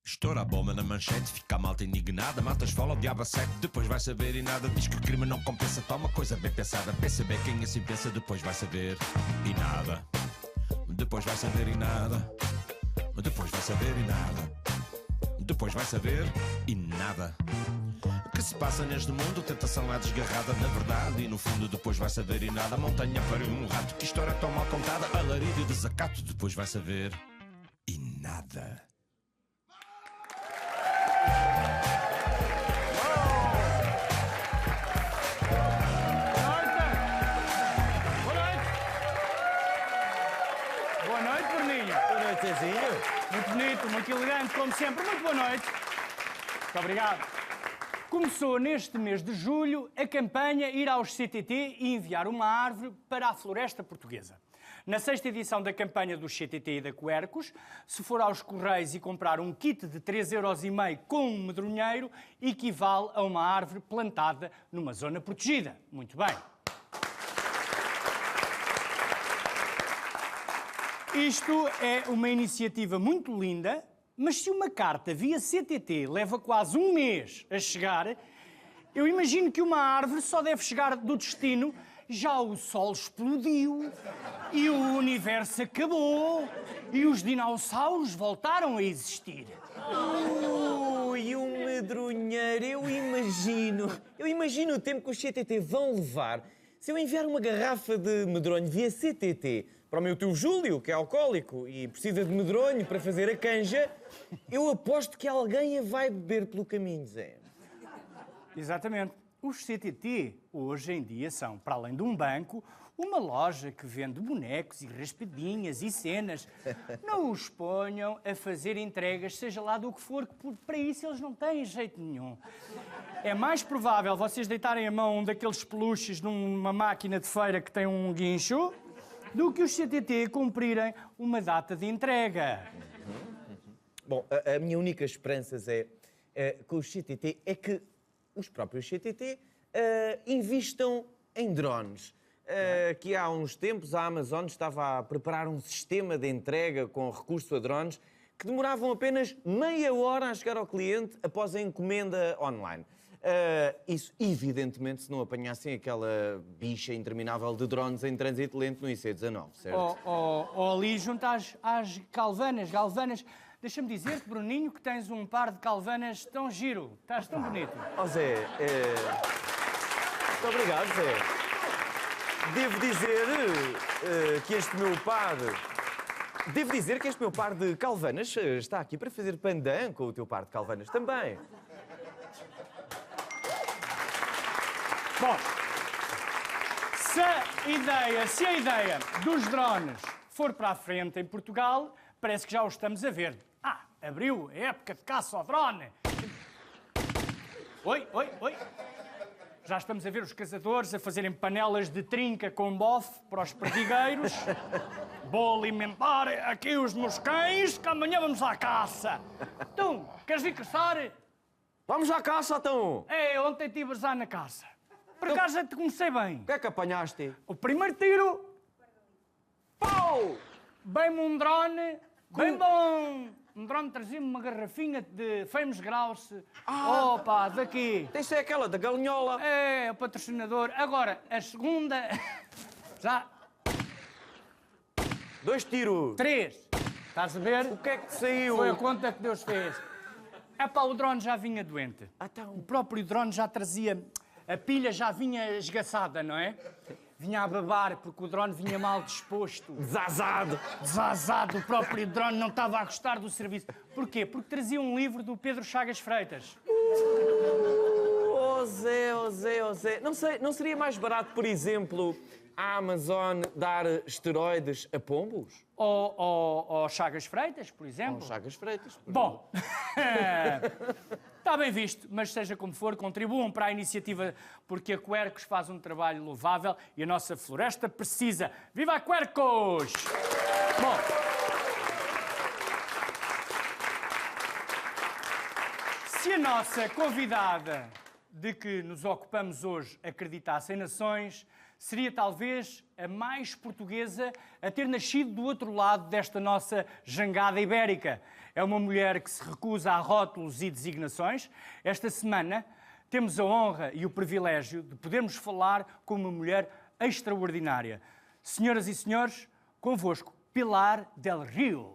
Estoura a bomba na manchete, fica a malta indignada. Matas fala, o diabo a sete, depois vai saber e nada. Diz que o crime não compensa, toma coisa bem pensada. Pensa bem quem assim pensa, depois vai saber e nada. Depois vai saber e nada. Depois vai saber e nada. Depois vai saber e nada. O que se passa neste mundo, tentação é desgarrada na verdade. E no fundo depois vai saber e nada. A montanha pariu um rato, que história tão mal contada. Alarido e desacato, depois vai saber e nada. Muito bonito, muito elegante, como sempre. Muito boa noite. Muito obrigado. Começou neste mês de julho a campanha Ir aos CTT e enviar uma árvore para a floresta portuguesa. Na sexta edição da campanha do CTT e da Quercus, se for aos Correios e comprar um kit de 3,5 € com um medronheiro, equivale a uma árvore plantada numa zona protegida. Muito bem. Isto é uma iniciativa muito linda, mas se uma carta via CTT leva quase um mês a chegar, eu imagino que uma árvore só deve chegar do destino. Já o Sol explodiu, e o universo acabou, e os dinossauros voltaram a existir. E um medronheiro, eu imagino o tempo que os CTT vão levar. Se eu enviar uma garrafa de medronho via CTT para o meu tio Júlio, que é alcoólico e precisa de medronho para fazer a canja, eu aposto que alguém a vai beber pelo caminho, Zé. Exatamente. Os CTT, hoje em dia, são, para além de um banco, uma loja que vende bonecos e raspadinhas e cenas. Não os ponham a fazer entregas, seja lá do que for, porque para isso eles não têm jeito nenhum. É mais provável vocês deitarem a mão daqueles peluches numa máquina de feira que tem um guincho do que os CTT cumprirem uma data de entrega. Bom, a minha única esperança, Zé, com os CTT é que os próprios CTT investam em drones. Que há uns tempos a Amazon estava a preparar um sistema de entrega com recurso a drones que demoravam apenas meia hora a chegar ao cliente após a encomenda online. Isso, evidentemente, se não apanhassem aquela bicha interminável de drones em trânsito lento no IC19, certo? Ali junto às galvanas. Deixa-me dizer-te, Bruninho, que tens um par de calvanas tão giro. Estás tão bonito. Zé, muito obrigado, Zé. Devo dizer que este meu par de calvanas está aqui para fazer pandan com o teu par de calvanas também. Bom, se a ideia dos drones for para a frente em Portugal, parece que já o estamos a ver. Abriu a época de caça ao drone. Oi. Já estamos a ver os caçadores a fazerem panelas de trinca com bofe para os perdigueiros. Vou alimentar aqui os meus cães, que amanhã vamos à caça. Tu, queres vir caçar? Vamos à caça, então! Ontem estive a usar na caça. Por acaso já te comecei bem. O que é que apanhaste? O primeiro tiro... Pau! Bem-me um drone, bem bom. Um drone trazia-me uma garrafinha de Famous Grouse. Opa, daqui. Isso é aquela da galinhola. É, o patrocinador. Agora, a segunda... Já... 2 tiros. 3. Estás a ver? O que é que saiu? Foi a conta que Deus fez. O drone já vinha doente. Então. O próprio drone já trazia... A pilha já vinha esgaçada, não é? Vinha a babar, porque o drone vinha mal disposto. Desazado. O próprio drone não estava a gostar do serviço. Porquê? Porque trazia um livro do Pedro Chagas Freitas. Zé. Não seria mais barato, por exemplo, a Amazon dar esteroides a pombos? Ou Chagas Freitas, por exemplo? Chagas Freitas. Bom, está bem visto, mas seja como for, contribuam para a iniciativa, porque a Quercus faz um trabalho louvável e a nossa floresta precisa. Viva a Quercus! Bom, se a nossa convidada de que nos ocupamos hoje acreditasse em nações, seria talvez a mais portuguesa a ter nascido do outro lado desta nossa jangada ibérica. É uma mulher que se recusa a rótulos e designações. Esta semana temos a honra e o privilégio de podermos falar com uma mulher extraordinária. Senhoras e senhores, convosco, Pilar del Rio.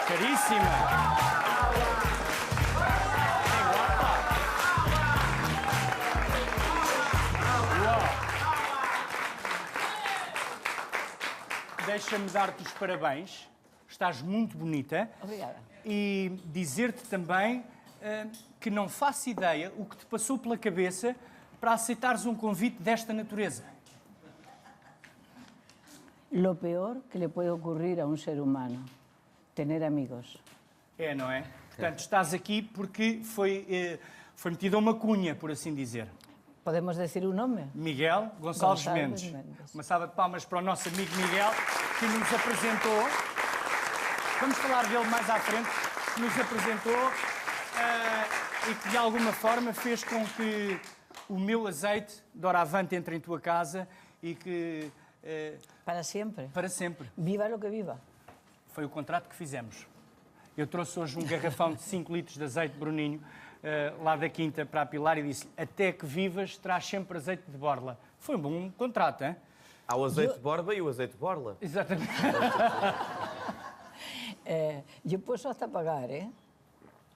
Caríssima! Deixa-me dar-te os parabéns. Estás muito bonita. Obrigada. E dizer-te também que não faço ideia o que te passou pela cabeça para aceitares um convite desta natureza. Lo peor que le puede ocurrir a un ser humano, tener amigos. É, não é? Portanto, estás aqui porque foi metida uma cunha, por assim dizer. ¿Podemos decir un nombre? Miguel Gonçalves Mendes. Uma salva de palmas para o nosso amigo Miguel, que nos apresentou. Vamos falar dele mais à frente. Que nos apresentou e que de alguma forma fez com que o meu azeite de Oravante entre em tua casa e que... Para sempre. Para sempre. Viva lo que viva. Foi o contrato que fizemos. Eu trouxe hoje um garrafão de 5 litros de azeite Bruninho, lá da Quinta para a Pilar, e disse: até que vivas, traz sempre azeite de borla. Foi um bom contrato, hein? Há o azeite de borba e o azeite de borla. Exatamente. Yo puedo hasta pagar, ¿eh?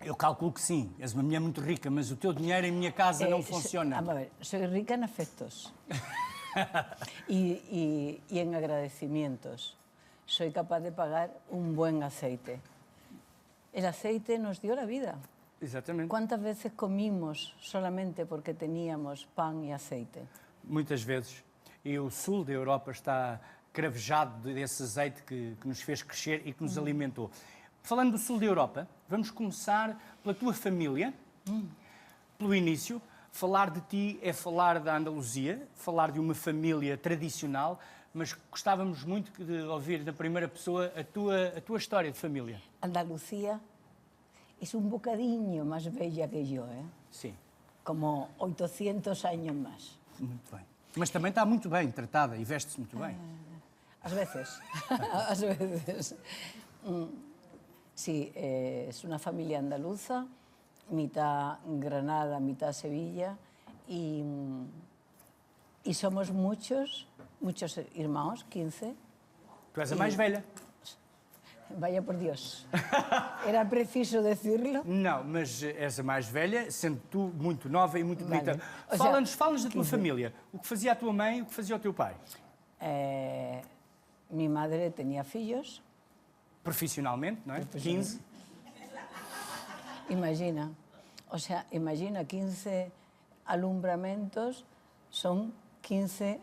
Eu calculo que sim. És uma mulher muito rica, mas o teu dinheiro em minha casa não funciona. Vamos a ver, soy rica en afectos y en agradecimientos. Soy capaz de pagar un buen aceite. El aceite nos dio la vida. Exatamente. ¿Cuántas veces comimos solamente porque teníamos pan y aceite? Muitas vezes. E o sul da Europa está cravejado desse azeite que nos fez crescer e que nos alimentou. Falando do sul da Europa, vamos começar pela tua família, pelo início. Falar de ti é falar da Andaluzia, falar de uma família tradicional, mas gostávamos muito de ouvir da primeira pessoa a tua história de família. Andalucía es un bocadinho más bella que yo, ¿eh? Sim, Como 800 años más. muito bem. Mas também está muito bem tratada e veste-se muito bem. A veces, a veces. Sí, es una familia andaluza, mitad Granada, mitad Sevilla, y somos muchos hermanos, 15. Tu és a mais velha. Vaya por Dios. ¿Era preciso decirlo? Não, mas és a mais velha, sendo tu muito nova e muito bonita. Vale. O sea, Fala-nos da tua família. O que fazia a tua mãe e o que fazia o teu pai? Mi madre tenía fillos. Profissionalmente, não é? 15. Imagina. O sea, imagina 15 alumbramientos, son 15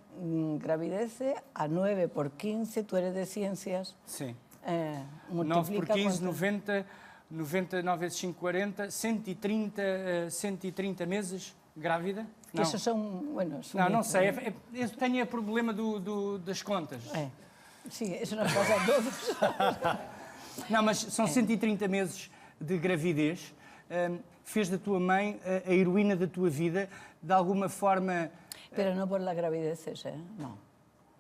gravideces, a 9 por 15, tú eres de ciencias. Sim. 9 por 15, 90, 99 vezes 5, 40, 130 meses grávida? Que esos son, bueno... Não sei. Eu tenho o problema das contas. Sí, eso nos pasa a todos. Não, mas são 130 meses de gravidez. Fez da tua mãe a heroína da tua vida, de alguma forma... Pero no por las gravideces, ¿eh? No.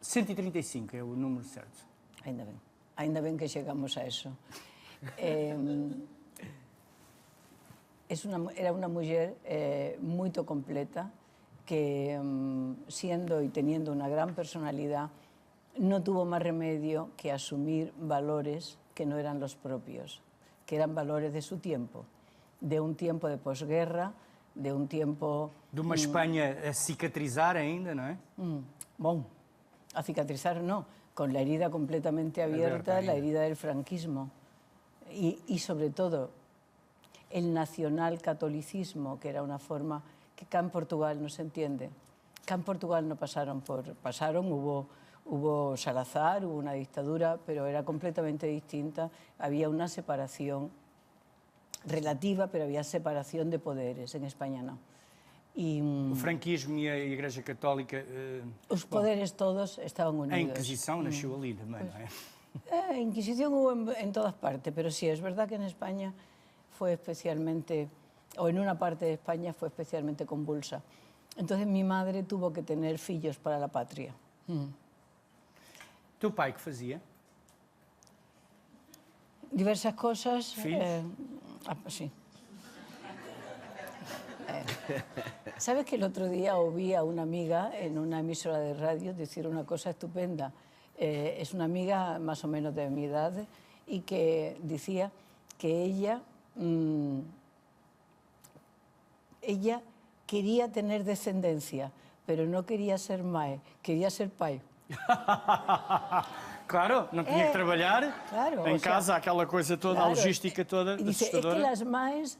135 é o número certo. Ainda bem. Ainda bem que chegamos a eso. Era una mujer muy completa que, siendo y teniendo una gran personalidad, no tuvo más remedio que asumir valores que no eran los propios, que eran valores de su tiempo, de un tiempo de posguerra, de un tiempo... De uma Espanha a cicatrizar ainda, não é? Bom, a cicatrizar no, con la herida completamente abierta, la herida del franquismo. Y sobre todo, el nacionalcatolicismo, que era una forma que acá en Portugal no se entiende. Acá en Portugal no pasaron, hubo Salazar, hubo una dictadura, pero era completamente distinta. Había una separación relativa, pero había separación de poderes. En España no. O franquismo e a Igreja Católica... Os poderes todos estaban unidos. A Inquisição nasceu ali também, não é? A Inquisición hubo en todas partes, pero sí, es verdad que en España fue especialmente o en una parte de España fue especialmente convulsa. Entonces mi madre tuvo que tener fillos para la patria. Teu pai que fazia? Diversas cosas. ¿Filhos? Sí. ¿Sabes que el otro día oí a una amiga en una emisora de radio decir una cosa estupenda? Es una amiga más o menos de mi edad y que decía que ella quería tener descendencia, pero no quería ser mae, quería ser pai. Claro, não tinha que trabalhar. Claro, em o sea, casa, aquela coisa toda, claro, a logística toda y dice, es que assustadora. las maes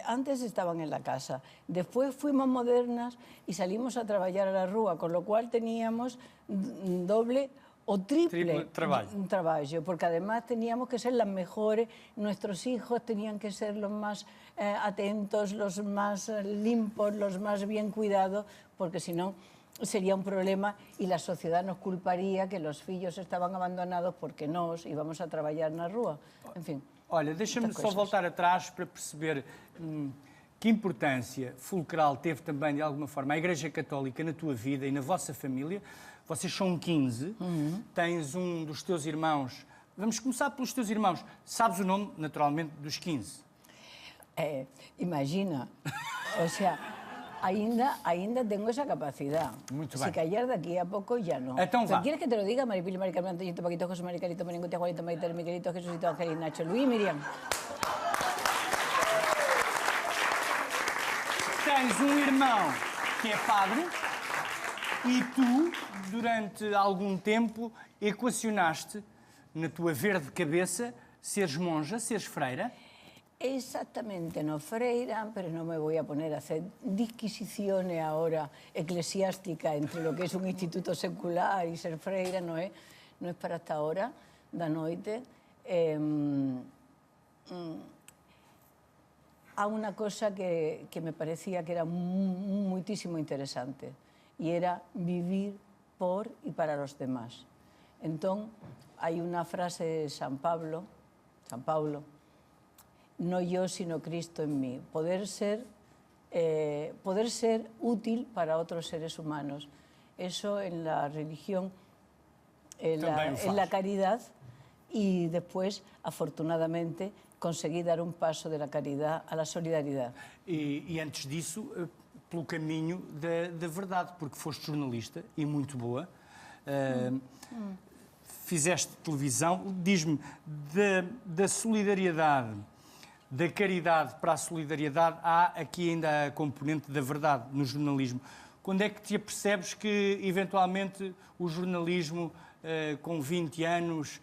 antes estaban en la casa, después fuimos modernas y salimos a trabajar a la rúa, con lo cual teníamos doble o triple trabajo, porque además teníamos que ser las mejores, nuestros hijos tenían que ser los más atentos, los más limpios, los más bien cuidados, porque si no sería un problema y la sociedad nos culparía que los fillos estaban abandonados porque nós íbamos a trabalhar na rúa. Enfim. Olha, deixa-me só voltar atrás para perceber que importância fulcral teve também, de alguma forma, a Igreja Católica na tua vida e na vossa família. Vocês são 15, tens um dos teus irmãos. Vamos começar pelos teus irmãos. Sabes o nome, naturalmente, dos 15? Imagina, o sea, ainda tengo esa capacidad. Muito Si bem. callar de aquí a poco ya no. Então vá. ¿Quieres que te lo diga? Maripili, Mari Carmen, Antoñito, Paquito, José, Mari Carito, Maringutia, Juanito, Maite, Miguelito, Jesucito, Ángel y Nacho, Luis y Miriam. Tens um irmão que é padre e tu, durante algum tempo, equacionaste na tua verde cabeça seres monja, seres freira. Exactamente, no freira, pero no me voy a poner a hacer disquisiciones ahora eclesiásticas entre lo que es un instituto secular y ser freira, no es para esta hora da noite. Hay una cosa que me parecía que era muchísimo interesante y era vivir por y para los demás. Entonces, hay una frase de San Pablo, no yo, sino Cristo en mí. Poder ser útil para otros seres humanos. Eso en la religión, en la caridad, y después, afortunadamente, conseguí dar un paso de la caridad a la solidaridad. E antes disso, pelo caminho da verdade, porque foste jornalista e muito boa. Fizeste televisão. Diz-me, da solidariedade, da caridade para a solidariedade, há aqui ainda a componente da verdade no jornalismo. Quando é que te apercebes que, eventualmente, o jornalismo, com 20 anos,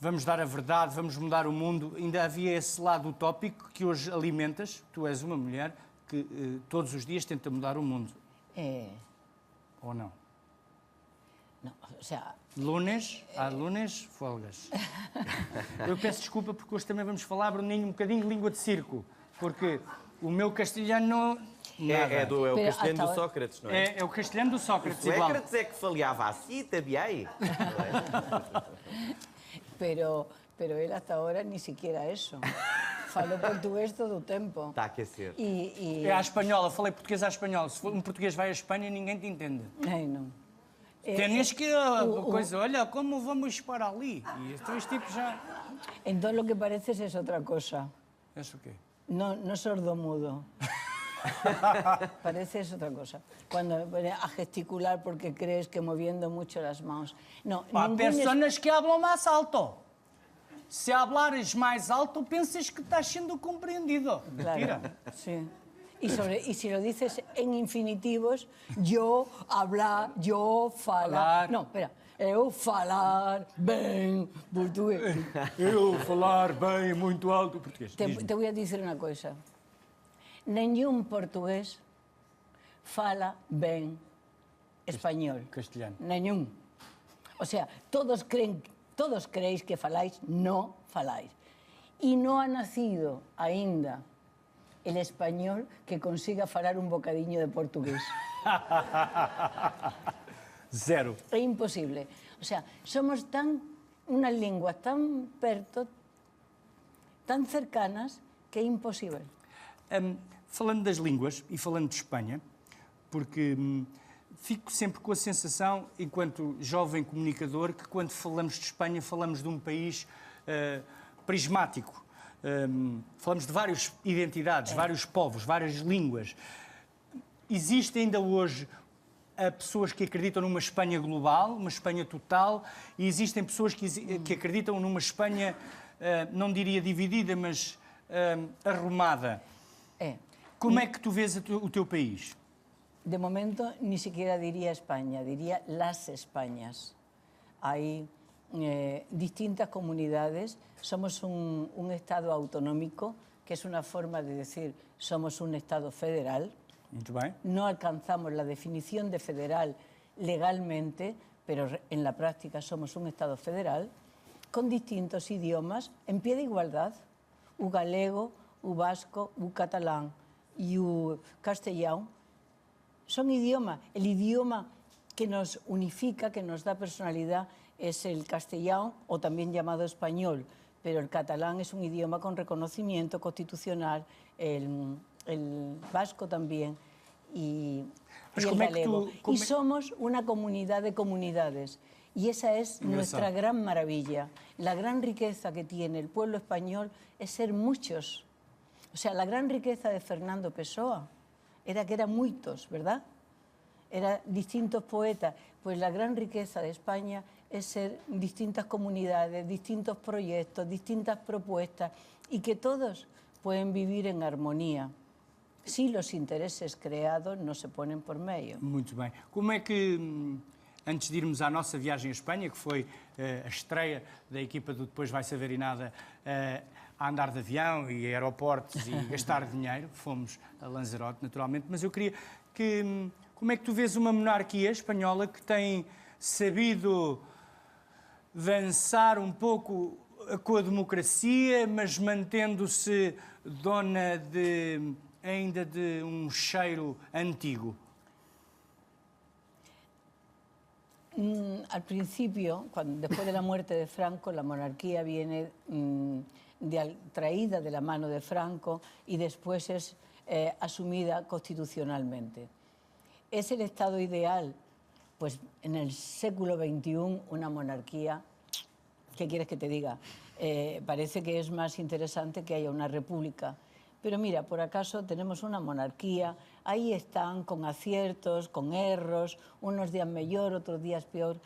vamos dar a verdade, vamos mudar o mundo, ainda havia esse lado utópico que hoje alimentas? Tu és uma mulher que todos os dias tenta mudar o mundo. Ou não? Não, o sea... Há lunes, folgas. Eu peço desculpa porque hoje também vamos falar, Bruninho, um bocadinho de língua de circo, porque o meu castelhano... É o castelhano do Sócrates, não é? É o castelhano do Sócrates, O igual. Sócrates é que falhava assim, também. Pero él hasta ahora ni siquiera eso. Faló portugués todo o tempo. Está a aquecer. É à espanhola, falei português à espanhola. Se um português vai à Espanha, ninguém te entende. Ai, não. Tens que coisa, olha, como vamos para ali? E então este tipo já... Entonces lo que pareces es otra cosa. És o quê? No sordomudo. Pareces otra cosa. Cuando a gesticular porque crees que moviendo mucho las manos. No, Há pessoas que hablam mais alto. Se hablares mais alto, pensas que estás sendo compreendido. Mentira. Claro, sí. Y si lo dices en infinitivos, yo, hablar, yo, falar. No, espera. Eu falar bem portugués. Eu falar bem, muito alto português. Te voy a decir una cosa. Nenhum portugués fala bem español. Castelhano. Nenhum. O sea, todos creéis que faláis, no faláis. Y no ha nacido ainda el español que consiga falar un bocadinho de portugués. Zero. É imposible. O sea, somos unas lenguas tan perto, tan cercanas, que é imposible. falando das línguas e falando de Espanha, porque fico sempre com a sensação, enquanto jovem comunicador, que quando falamos de Espanha falamos de um país prismático. Falamos de várias identidades, vários povos, várias línguas. Existe ainda hoje pessoas que acreditam numa Espanha global, uma Espanha total, e existem pessoas que acreditam numa Espanha, não diria dividida, mas arrumada. Como é que tu vês o teu país? De momento ni siquiera diría España, diría las Españas. Hay distintas comunidades, somos un Estado autonómico, que es una forma de decir somos un Estado federal. Muito bem. No alcanzamos la definición de federal legalmente, pero en la práctica somos un Estado federal, con distintos idiomas en pie de igualdad, o galego, o vasco, o catalán y o castellano. Son idiomas. El idioma que nos unifica, que nos da personalidad, es el castellano, o también llamado español, pero el catalán es un idioma con reconocimiento constitucional, el vasco también, y el galego. Y somos una comunidad de comunidades. Y esa es nuestra gran maravilla. La gran riqueza que tiene el pueblo español es ser muchos. O sea, la gran riqueza de Fernando Pessoa era que eran muchos, ¿verdad? Eran distintos poetas. Pues la gran riqueza de España es ser distintas comunidades, distintos proyectos, distintas propuestas, y que todos pueden vivir en armonía, si los intereses creados no se ponen por meio. Muito bem. Como é que, antes de irmos à nossa viagem à Espanha, que foi a estreia da equipa do Depois Vai Saber e Nada, a andar de avião e aeroportos e gastar dinheiro, fomos a Lanzarote, naturalmente, mas eu queria que... Como é que tu vês uma monarquia espanhola que tem sabido dançar um pouco com a democracia, mas mantendo-se dona ainda de um cheiro antigo? Al principio, después de la muerte de Franco, la monarquía viene traída de la mano de Franco y después es asumida constitucionalmente. ¿Es el Estado ideal? Pues en el século XXI una monarquía, ¿qué quieres que te diga? Parece que es más interesante que haya una república. Pero mira, por acaso tenemos una monarquía, ahí están con aciertos, con erros, unos días mejor, otros días peor.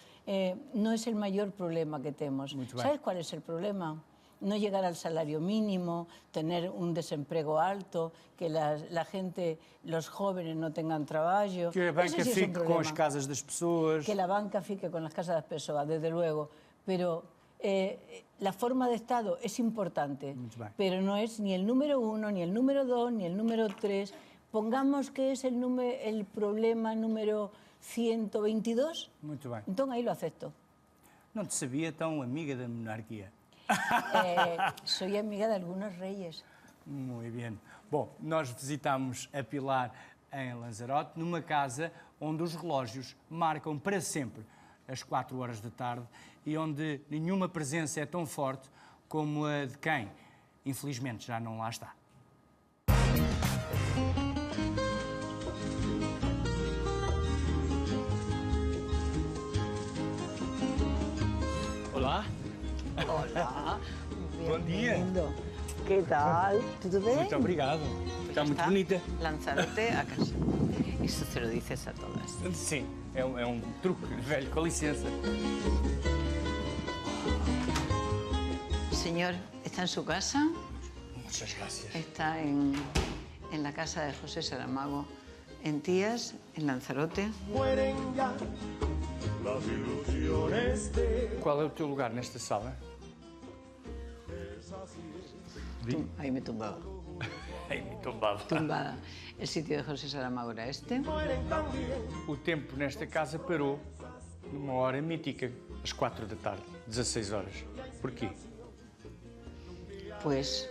No es el mayor problema que tenemos. ¿Sabes cuál es el problema? No llegar al salario mínimo, tener un desempleo alto, que la gente, los jóvenes no tengan trabajo. Que a banca fique con las casas de las personas. Que la banca fique con las casas de las personas, desde luego. Pero la forma de Estado es importante, pero no es ni el número 1, ni el número 2, ni el número 3. Pongamos que es el problema número 122. Muito bem. Entonces ahí lo acepto. Não te sabia tão amiga da monarquia. Soy amiga de algunos reyes. Muito bem. Bom, nós visitámos a Pilar em Lanzarote, numa casa onde os relógios marcam para sempre as 4 horas da tarde e onde nenhuma presença é tão forte como a de quem, infelizmente, já não lá está. Olá. Hola. Bom dia. ¿Qué tal? ¿Todo bien? Muito obrigado. Está muito bonita. Lanzarote a casa. Isso se lo dices a todas. Sim, é um truque velho, com licença. Señor, ¿está en su casa? Muchas gracias. Está en la casa de José Saramago, en Tías, en Lanzarote. Mueren ya las ilusiones de... Qual é o teu lugar nesta sala? Ahí me he tumbado. Aí me tombava. Tumbada. El sitio de José Saramago era este. O tempo nesta casa parou numa hora mítica, às 4 da tarde, 16 horas. Porquê? Pues...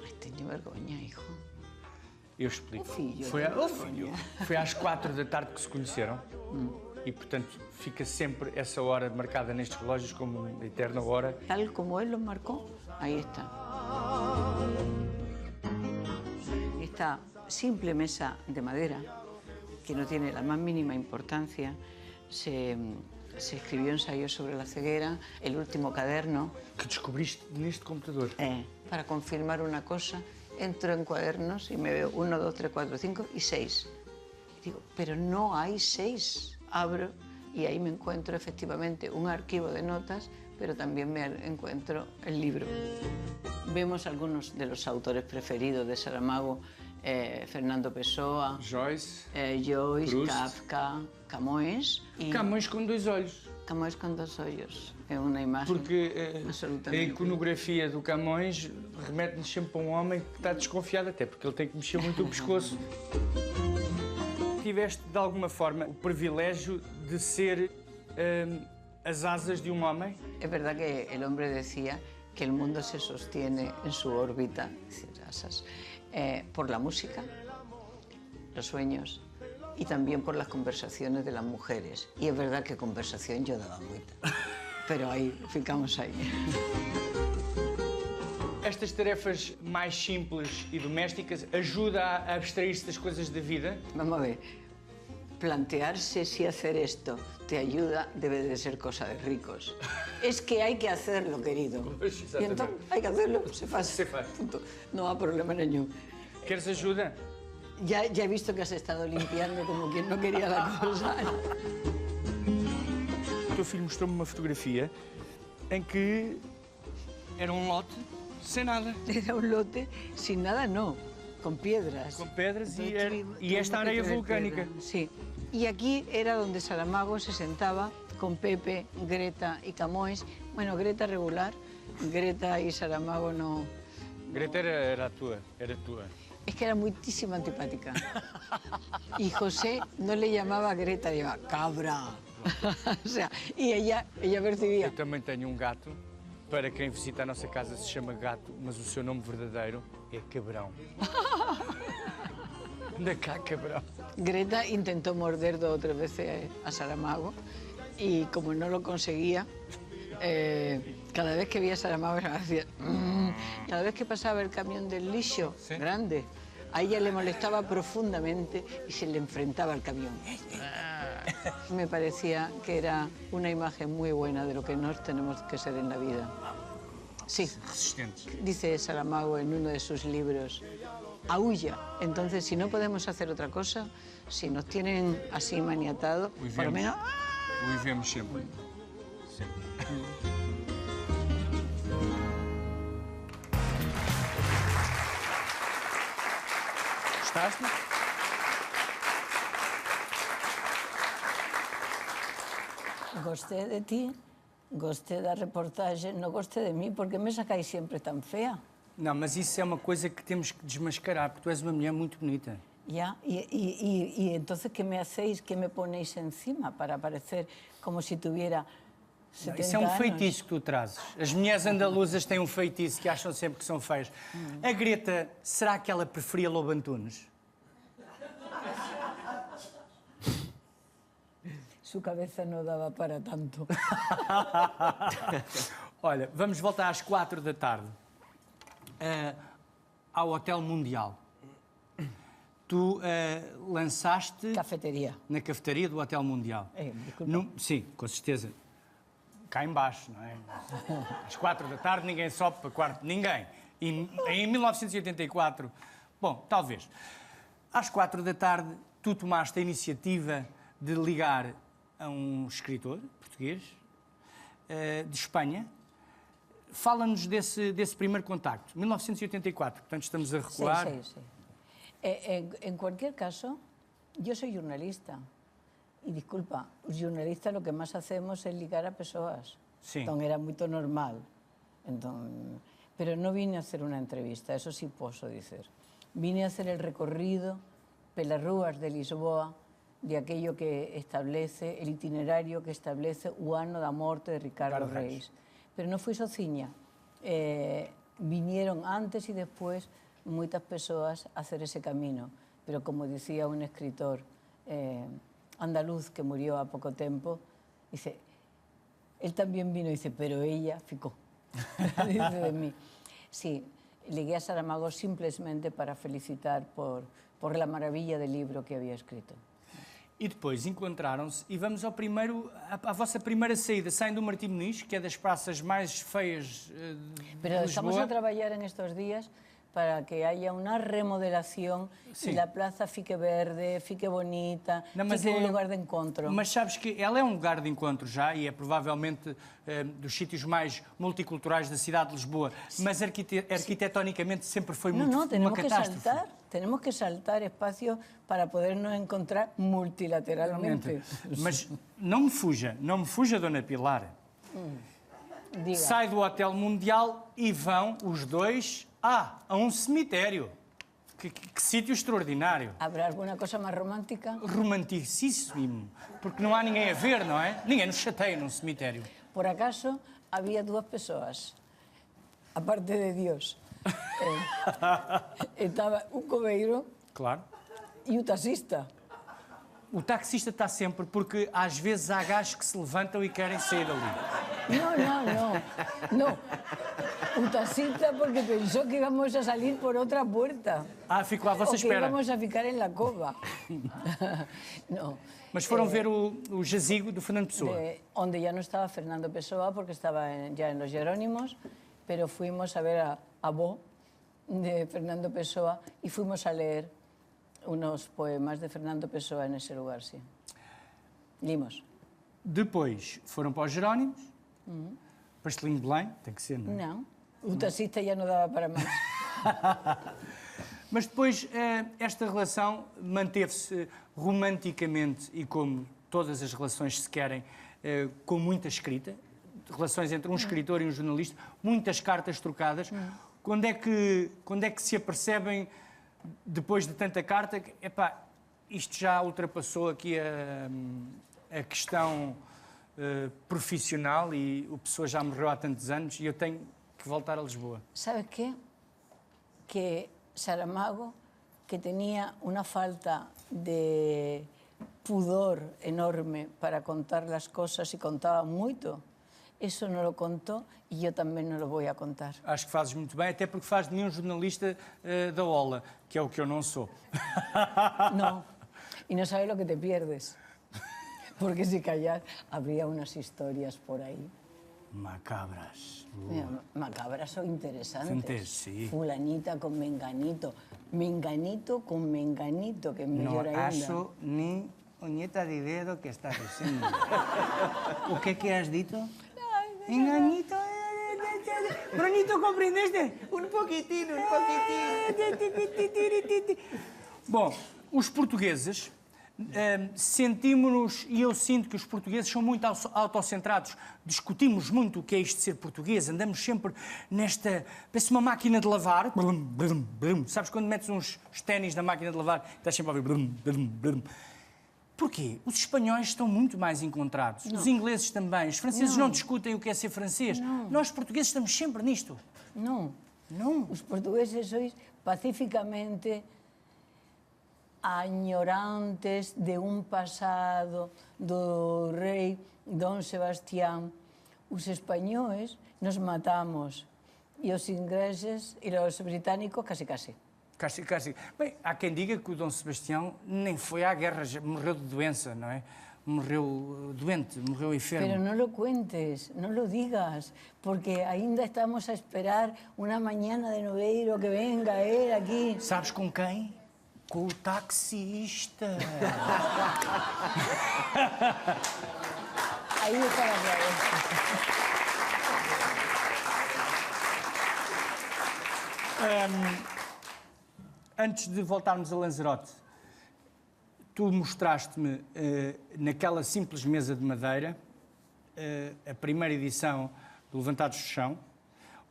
Ay, tengo vergüenza, hijo. Eu explico. Filho, Foi às 4 da tarde que se conheceram e, portanto, fica sempre essa hora marcada nestes relógios como uma eterna hora. Tal como él lo marcó, ahí está. Está simple mesa de madera, que no tiene la más mínima importancia, se escribió ensayos sobre la ceguera, el último caderno. Que descobriste neste computador. Para confirmar una cosa, entro en cuadernos y me veo 1, 2, 3, 4, 5 y 6. Y digo, pero no hay 6. Abro y ahí me encuentro efectivamente un archivo de notas, pero también me encuentro el libro. Vemos algunos de los autores preferidos de Saramago, Fernando Pessoa, Joyce. Joyce, Proust. Kafka, Camões. E Camões com 2 olhos. Camões com 2 olhos. É uma imagem Porque a absolutamente... iconografia do Camões remete-nos sempre para um homem que está desconfiado, até porque ele tem que mexer muito o pescoço. Tiveste, de alguma forma, o privilégio de ser as asas de um homem? Es verdad que el hombre decía que el mundo se sostiene en su órbita, es decir, asas, por la música, los sueños y también por las conversaciones de las mujeres. Y es verdad que conversación yo daba mucha, pero ahí, ficamos ahí. Estas tarefas mais simples e domésticas ajudam a abstrair-se das coisas da vida? Vamos a ver, plantearse si hacer esto te ayuda debe de ser cosa de ricos. Es que hay que hacerlo, querido. Y entonces hay que hacerlo, se hace. Punto. No hay problema ninguno. Queres ajuda? Ya he visto que has estado limpiando como quien no quería la cosa. O teu filho mostrou-me uma fotografia em que era um lote sem nada. Era un lote sin nada, no, con piedras. Com pedras e, Tuvimos e esta que areia traer vulcânica. piedra. Sí. Y aquí era donde Saramago se sentaba con Pepe, Greta y Camões. Bueno, Greta regular, Greta y Saramago no... Greta era tua, era tua. Es que era muchísimo antipática. Y José no le llamaba Greta, le llamaba cabra. O sea, y ella percibía. Eu também tenho um gato. Para quem visita a nossa casa se chama Gato, mas o seu nome verdadeiro é Cabrão. Anda cá, Cabrão. Greta intentó morder 2 o 3 veces a Saramago y como no lo conseguía, cada vez que veía a Saramago hacía... Cada vez que pasaba el camión del lixo grande, a ella le molestaba profundamente y se le enfrentaba al camión. Me parecía que era una imagen muy buena de lo que nos tenemos que ser en la vida. Sí, Resistentes. dice Saramago en uno de sus libros, aúlla. Entonces, si no podemos hacer otra cosa, si nos tienen así maniatados, por lo menos... O vivemos sempre. Sempre. Gostaste? Gosté de ti, gosté da reportagem, não gostei de mim, porque me sacáis sempre tão feia. Não, mas isso é uma coisa que temos que desmascarar, porque tu és uma mulher muito bonita. Ya, y entonces, ¿qué me hacéis? ¿Qué me ponéis encima para parecer como si tuviera 70 Isso é um anos? feitiço que tu trazes. As mulheres andaluzas têm um feitiço que acham sempre que são feias. A Greta, será que ela preferia Lobo Antunes? Su cabeza não dava para tanto. Olha, vamos voltar às 4 da tarde ao Hotel Mundial. Tu lançaste Cafeteria. na cafetaria do Hotel Mundial. Desculpa. Sim, com certeza. Cá embaixo, não é? Às 4 da tarde ninguém sobe para quarto. Ninguém. E em 1984, bom, talvez. Às 4 da tarde tu tomaste a iniciativa de ligar a um escritor português de Espanha. Fala-nos desse primeiro contacto. 1984, portanto estamos a recuar. Sí. En cualquier caso, yo soy jornalista. Y disculpa, los jornalistas lo que más hacemos es ligar a personas. Sí. Entonces era muy normal. Entonces, pero no vine a hacer una entrevista, eso sí puedo decir. Vine a hacer el recorrido por las ruas de Lisboa de aquello que establece, el itinerario que establece o ano da morte de Ricardo Reis. Pero no fui sozinha. Vinieron antes y después muchas personas a hacer ese camino. Pero como decía un escritor andaluz que murió a poco tiempo, dice, él también vino, dice, pero ella ficó. Dice de mí. Sí, ligué a Saramago simplemente para felicitar por por la maravilla del libro que había escrito. E depois encontraram-se e vamos ao primeiro, à vossa primeira saída. Saem do Martim Moniz, que é das praças mais feias de Pero estamos Lisboa. a trabajar en estos días para que haya una remodelación Sí. y la plaza fique verde, fique bonita, Não, mas fique é- un lugar de encontro. Mas sabes que ela é um lugar de encontro já e é provavelmente dos sítios mais multiculturais da cidade de Lisboa, mas arquitetonicamente sempre foi No, muito no, uma tenemos que catástrofe. tenemos que saltar espacios para podernos encontrar multilateralmente. Mas não me fuja, Dona Pilar. Diga. Sai do Hotel Mundial e vão os dois a um cemitério. Que sítio extraordinário. ¿Habrá alguna cosa más romántica? Romanticíssimo. Porque não há ninguém a ver, não é? Ninguém nos chateia num cemitério. Por acaso, había dos personas, aparte de Dios. Estaba un cobeiro Claro. e o taxista. O taxista está sempre, porque às vezes há gajos que se levantam e querem sair dali. No. Un taxista porque pensó que íbamos a salir por otra puerta. Ah, ficou à vossa O que espera. íbamos a ficar en la cova. No. Mas foram ver o jazigo do Fernando Pessoa. Donde ya no estaba Fernando Pessoa porque estaba ya en los Jerónimos, pero fuimos a ver a Bo de Fernando Pessoa y fuimos a leer unos poemas de Fernando Pessoa en ese lugar, sí. Limos. Depois foram para os Jerónimos. Pastelinho de Belém, tem que ser, não é? No, o taxista ya no daba para más. Mas depois esta relação manteve-se romanticamente e como todas as relações se querem, com muita escrita, relações entre um escritor e um jornalista, muitas cartas trocadas. Quando é que se apercebem, depois de tanta carta, que epá, isto já ultrapassou aqui a questão profissional e o Pessoa já morreu há tantos anos e eu tenho que voltar a Lisboa? ¿Sabes qué? Que Saramago, que tenía una falta de pudor enorme para contar las cosas y contaba mucho, eso no lo contó y yo también no lo voy a contar. Acho que fazes muito bem, até porque faz de mim um jornalista da ola, que é o que eu não sou. No, y no sabes lo que te pierdes. Porque si callas, habría unas historias por ahí. Macabras. Mira, macabras o interesantes. Interesantes, sí. Fulanita con menganito. Menganito con menganito, que es Não mejor ainda. acho nem unheta de ideia do que estás dizendo. O que has dito? Enganito. Bronito, compreendeste? Um pouquitinho. Bom, os portugueses sentimos-nos, e eu sinto que os portugueses são muito autocentrados, discutimos muito o que é isto de ser português, andamos sempre nesta, parece uma máquina de lavar, blum, blum, blum. Sabes quando metes uns ténis na máquina de lavar, estás sempre a ouvir blum, blum, blum. Porquê? Os espanhóis estão muito mais encontrados, os ingleses também, os franceses não discutem o que é ser francês, nós portugueses estamos sempre nisto. No. Não. Os portugueses sois pacíficamente añorantes de un pasado do rei Dom Sebastián. Os españoles nos matamos e os ingleses e os británicos casi. Casi. Bem, há quem diga que o Dom Sebastião nem foi à guerra, morreu de doença, não é? Morreu doente, morreu enfermo. Pero no lo cuentes, no lo digas, porque ainda estamos a esperar una mañana de noveiro que venga él aquí. Sabes com quem? Com o taxista. Aí está la clave. Antes de voltarmos a Lanzarote, tu mostraste-me naquela simples mesa de madeira a primeira edição do Levantados do Chão,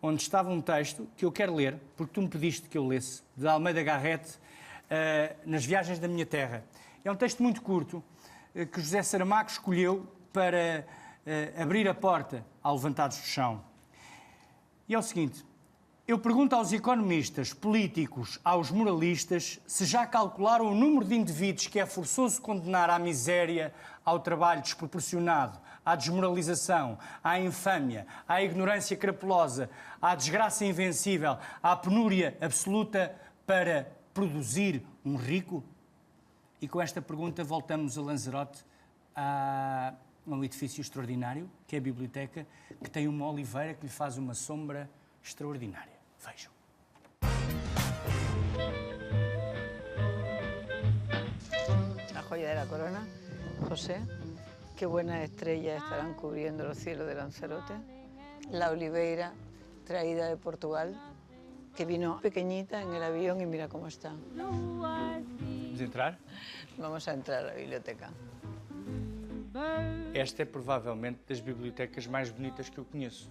onde estava um texto que eu quero ler, porque tu me pediste que eu lesse, de Almeida Garrett, Nas Viagens da Minha Terra. É um texto muito curto que José Saramago escolheu para abrir a porta ao Levantados do Chão. E é o seguinte: eu pergunto aos economistas, políticos, aos moralistas, se já calcularam o número de indivíduos que é forçoso condenar à miséria, ao trabalho desproporcionado, à desmoralização, à infâmia, à ignorância crapulosa, à desgraça invencível, à penúria absoluta para produzir um rico? E com esta pergunta voltamos a Lanzarote, a um edifício extraordinário, que é a biblioteca, que tem uma oliveira que lhe faz uma sombra extraordinária. Vejam. La joya de la corona, José. Qué buenas estrellas estarán cubriendo los cielos de Lanzarote. La oliveira traída de Portugal, que vino pequeñita en el avión y mira cómo está. Vamos entrar? Vamos a entrar a la biblioteca. Esta é provavelmente das bibliotecas mais bonitas que eu conheço.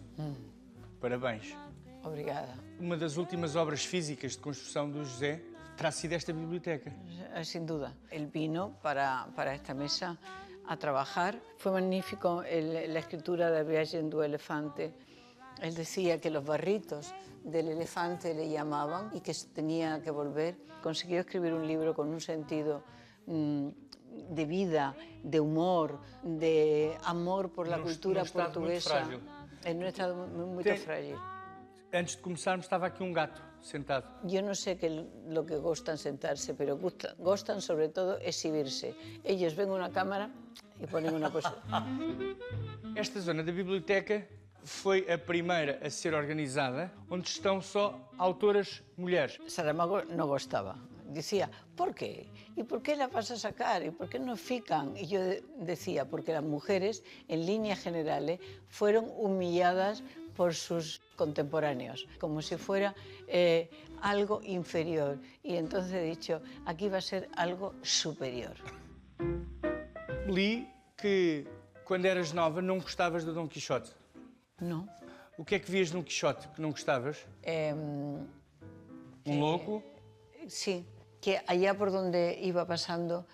Parabéns. Obrigada. Uma das últimas obras físicas de construção do José terá sido esta biblioteca. Sin duda. Él vino para esta mesa a trabajar. Fue magnífico la escritura del viaje do elefante. Él decía que los barritos del elefante le llamaban y que tenía que volver. Consiguió escribir un libro con un sentido de vida, de humor, de amor por la cultura portuguesa. En un estado muy frágil. Antes de começarmos, estava aqui um gato sentado. Yo no sé lo que gustan sentarse, pero gustan sobre todo exhibirse. Ellos ven una cámara y ponen una cosa. Esta zona da biblioteca foi a primeira a ser organizada, onde estão só autoras mulheres. Saramago no gustaba. Decía, ¿por qué? ¿Y por qué la vas a sacar? ¿Y por qué no fican? Y yo decía, porque las mujeres, en líneas generales, fueron humilladas por sus contemporáneos, como si fuera algo inferior. Y entonces he dicho, aquí va a ser algo superior. Li que, quando eras nova, não gostavas do Dom Quixote. No. O que é que vias no Quixote que não gostavas? Louco? Sí, que allá por donde iba pasando,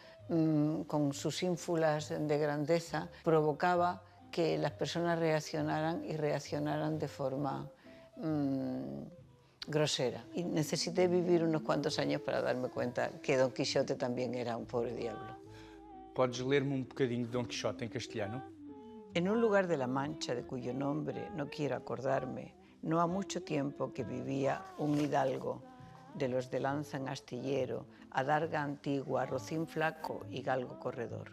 con sus ínfulas de grandeza, provocaba que las personas reaccionaran y reaccionaran de forma grosera. Y necesité vivir unos cuantos años para darme cuenta que Don Quixote también era un pobre diablo. Podes ler-me um bocadinho de Dom Quixote em castelhano? En un lugar de la Mancha de cuyo nombre no quiero acordarme, no ha mucho tiempo que vivía un hidalgo de los de lanza en astillero, adarga antigua, rocín flaco y galgo corredor.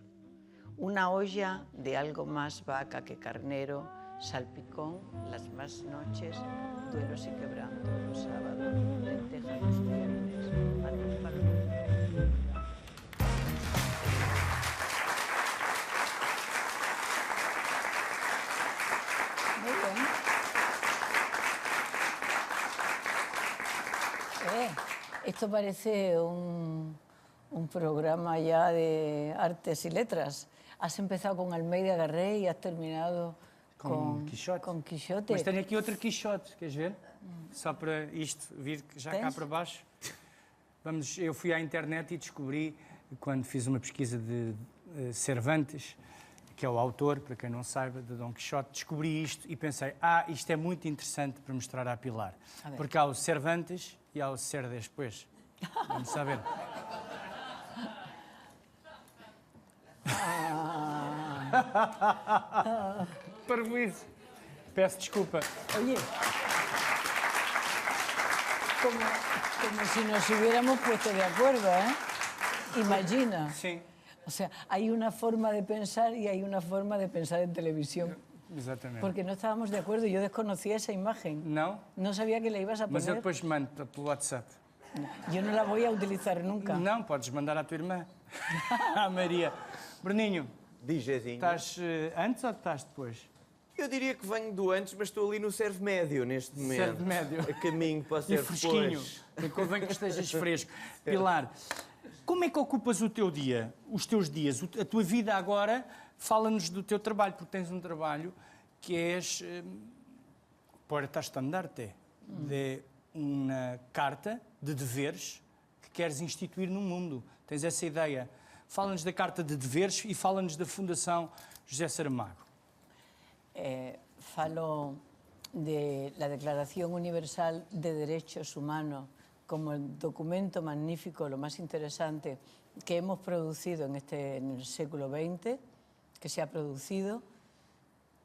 Una olla de algo más vaca que carnero, salpicón las más noches, duelos y quebrantos los sábados, lentejas los viernes, panes para los Muy bien. Esto parece un programa ya de artes y letras. Has empezado con Almeida Garré y has terminado com Quixote. Mas tenho aqui outro Quixote, queres ver? Só para isto vir já cá para baixo. Eu fui à internet e descobri, quando fiz uma pesquisa de Cervantes, que é o autor, para quem não saiba, de Dom Quixote, descobri isto e pensei, isto é muito interessante para mostrar à Pilar. Porque há o Cervantes e há o Ser Despois. Vamos saber. Parvoíce. Peço desculpa. Oye, como si nos hubiéramos puesto de acuerdo, ¿eh? Imagina. Sim. O sea, hay una forma de pensar y hay una forma de pensar en televisión. Exatamente. Porque no estábamos de acuerdo, yo desconocía esa imagen. Não? No sabía que la ibas a poner. Mas eu depois mando pelo WhatsApp. Yo no la voy a utilizar nunca. Não, podes mandar à tua irmã. À Maria. Bruninho, Diz, Jezinho. estás antes ou estás depois? Eu diria que venho do antes, mas estou ali no serve médio neste momento. Serve médio. A caminho para o E serve fresquinho. depois. Convém que estejas fresco. Pilar, como é que ocupas o teu dia, os teus dias, a tua vida agora? Fala-nos do teu trabalho, porque tens um trabalho que és porta-estandarte de uma carta de deveres que queres instituir no mundo. Tens essa ideia. Fala-nos da carta de deveres e fala-nos da Fundação José Saramago. Falo de la Declaración Universal de Derechos Humanos como el documento magnífico, lo más interesante que hemos producido en el siglo XX, que se ha producido.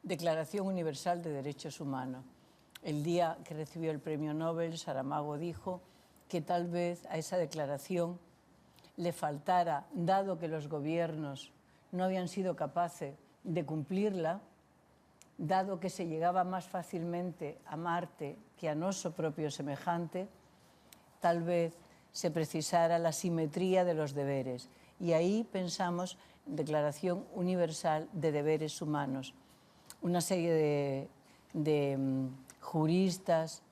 Declaración Universal de Derechos Humanos. El día que recibió el premio Nobel, Saramago dijo que tal vez a esa declaración le faltara, dado que los gobiernos no habían sido capaces de cumplirla, dado que se llegaba más fácilmente a Marte que a nuestro propio semejante, tal vez se precisara la simetría de los deberes. Y ahí pensamos en Declaración Universal de Deberes Humanos. Una serie de juristas,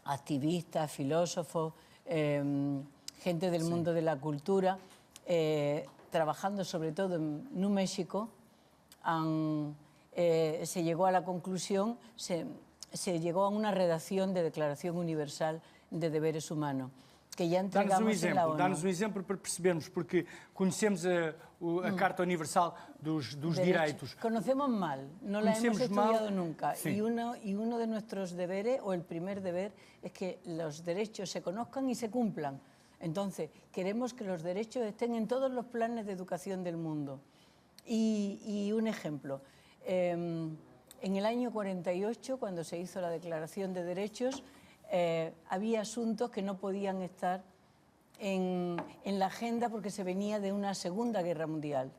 activistas, filósofos, gente del mundo de la cultura, trabajando sobre todo en New México, se llegó a la conclusión, se llegó a una redacción de Declaración Universal de Deberes Humanos, que já entregamos em la ONU. Dá-nos um exemplo para percebermos, porque conhecemos a Carta Universal dos Direitos. Conocemos mal, no la hemos estudiado nunca. Sí. Y uno de nuestros deberes, o el primer deber, es que los derechos se conozcan y se cumplan. Entonces, queremos que los derechos estén en todos los planes de educación del mundo. Y un ejemplo, en el año 48, cuando se hizo la Declaración de Derechos, había asuntos que no podían estar en la agenda porque se venía de una Segunda Guerra Mundial,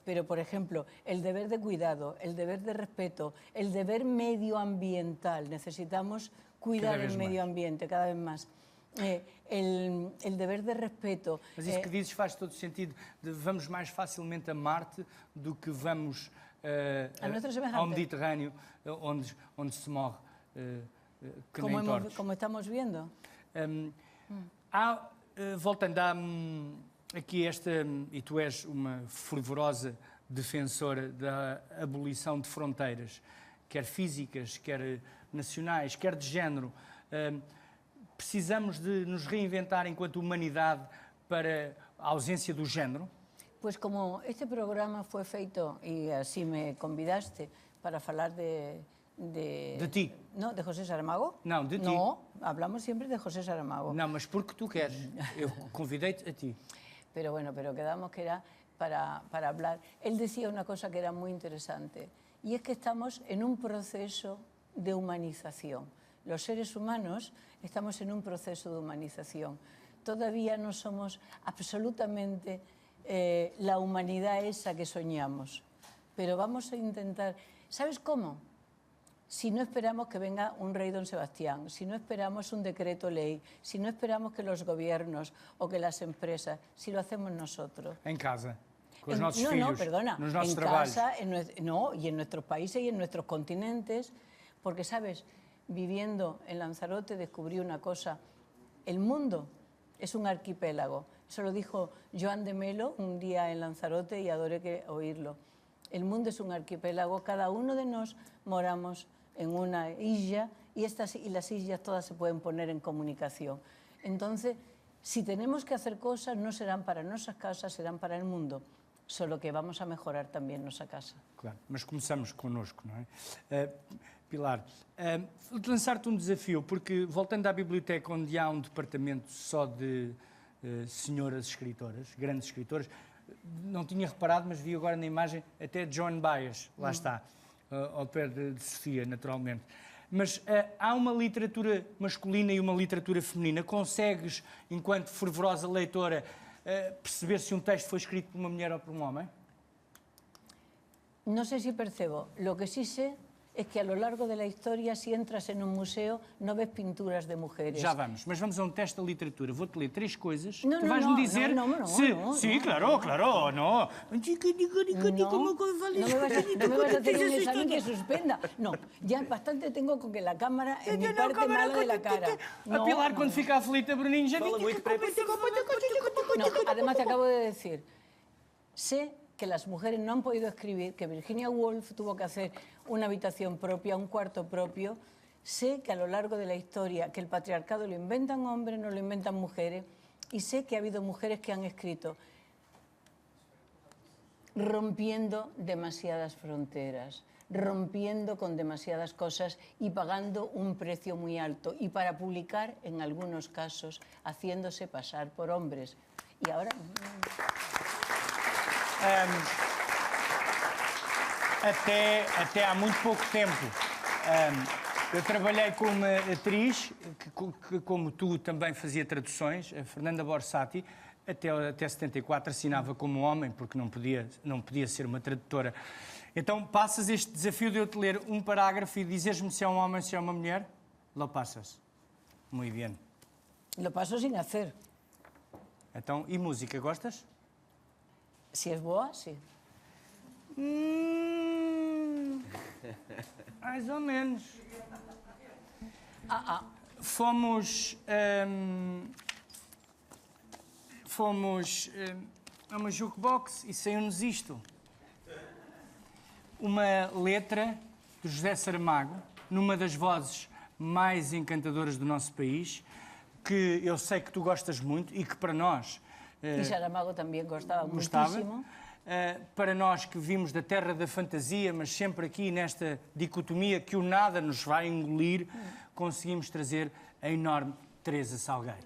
Pero, por ejemplo, el deber de cuidado, el deber de respeto, el deber medioambiental. Necesitamos cuidar el medio ambiente cada vez más. El dever de respeito. Mas isso que dizes faz todo sentido. Vamos mais facilmente a Marte do que vamos ao Mediterrâneo, onde se morre que nem tortos. Como estamos vendo. Voltando aqui e tu és uma fervorosa defensora da abolição de fronteiras, quer físicas, quer nacionais, quer de género. Precisamos de nos reinventar enquanto humanidade para a ausência do género? Pues como este programa fue feito, y así me convidaste, para falar de ti? No, de José Saramago. Não, de ti. No, hablamos siempre de José Saramago. Não, mas porque tu queres. Eu convidei-te a ti. Pero bueno, quedamos que era para hablar. Él decía una cosa que era muy interesante, y es que estamos en un proceso de humanización. Los seres humanos estamos en un proceso de humanización. Todavía no somos absolutamente la humanidad esa que soñamos, pero vamos a intentar. ¿Sabes cómo? Si no esperamos que venga un rey don Sebastián, si no esperamos un decreto ley, si no esperamos que los gobiernos o que las empresas, si lo hacemos nosotros. En casa, con los nuestros filhos, no, perdona, nos nossos en trabalhos. Casa, y en nuestros países y en nuestros continentes, porque, ¿sabes? Viviendo en Lanzarote descubrí una cosa, el mundo es un archipiélago. Eso lo dijo Joan de Melo un día en Lanzarote y adoré oírlo. El mundo es un archipiélago, cada uno de nosotros moramos en una isla y las islas todas se pueden poner en comunicación. Entonces, si tenemos que hacer cosas, no serán para nuestras casas, serán para el mundo. Solo que vamos a mejorar también nuestra casa. Claro, mas começamos connosco, não é? Pilar, lançar-te um desafio, porque voltando à biblioteca onde há um departamento só de senhoras escritoras, grandes escritoras, não tinha reparado, mas vi agora na imagem até Joan Baez, lá está, ao pé de Sofia, naturalmente. Mas há uma literatura masculina e uma literatura feminina. Consegues, enquanto fervorosa leitora, perceber se um texto foi escrito por uma mulher ou por um homem? No sé si percebo. Lo que sí sé es que a lo largo de la historia, si entras en un museo, no ves pinturas de mujeres. Já vamos, mas vamos a um teste de literatura. Vou-te ler 3 coisas. Não, tu não, vais-me dizer não, se... não, Sim, não, claro, não. claro, não. No me vas a hacer un examen que suspenda. No, ya bastante tengo con que la cámara en mi parte mala de la cara. A Pilar, quando fica aflita, Bruninho, já Fala muito para No, además te acabo de decir, sé que las mujeres no han podido escribir, que Virginia Woolf tuvo que hacer una habitación propia, un cuarto propio. Sé que a lo largo de la historia que el patriarcado lo inventan hombres, no lo inventan mujeres, y sé que ha habido mujeres que han escrito rompiendo demasiadas fronteras, rompiendo con demasiadas cosas y pagando un precio muy alto, y para publicar, en algunos casos, haciéndose pasar por hombres. Y ahora... até há muito pouco tempo, Eu trabalhei com uma atriz que, como tu, também fazia traduções, a Fernanda Borsati, até 74 assinava como homem, porque não podia ser uma tradutora. Então, passas este desafio de eu te ler um parágrafo e dizeres-me se é um homem ou se é uma mulher? Lo passas. Muito bem. Lo paso sin hacer. Então, e música, gostas? Si es boa, sí. Mais ou menos. Fomos a uma jukebox e saiu-nos isto. Uma letra do José Saramago, numa das vozes mais encantadoras do nosso país, que eu sei que tu gostas muito e que para nós... E Saramago também gostava gostava. muitíssimo. Para nós que vimos da terra da fantasia, mas sempre aqui nesta dicotomia que o nada nos vai engolir, conseguimos trazer a enorme Teresa Salgueiro.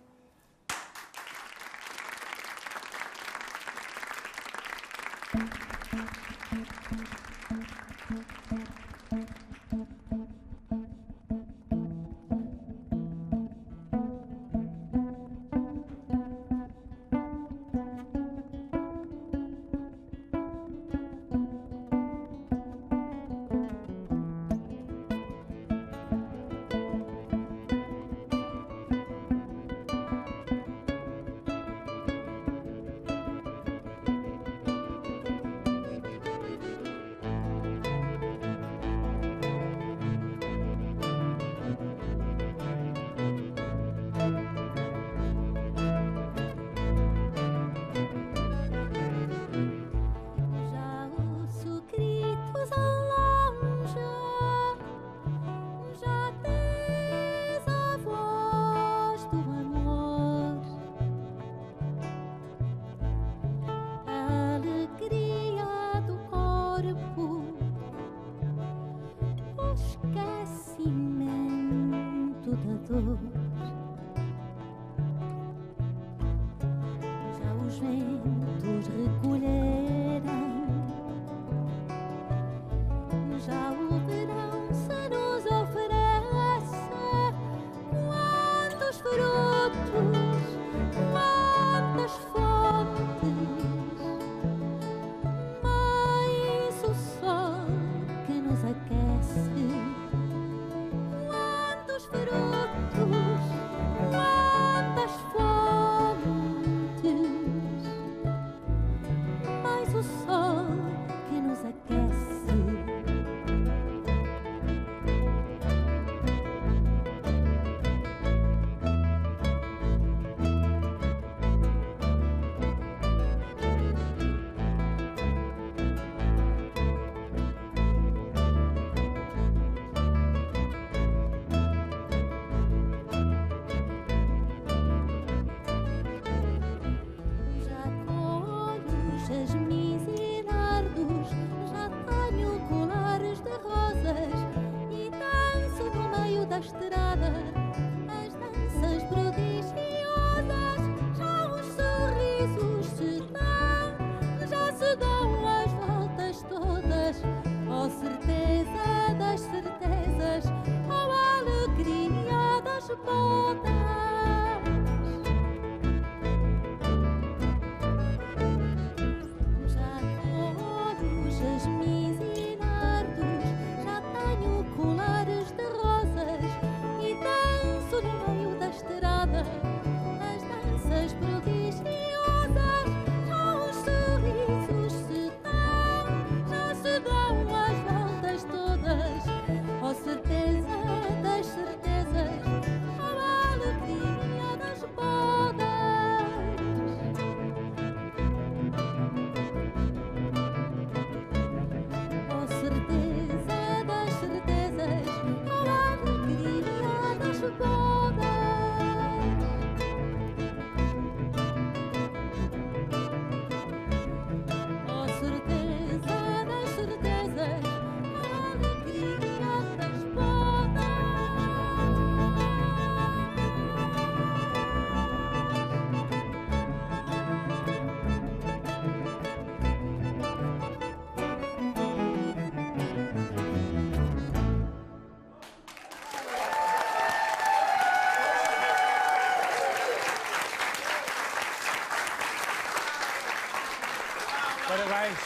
Parabéns.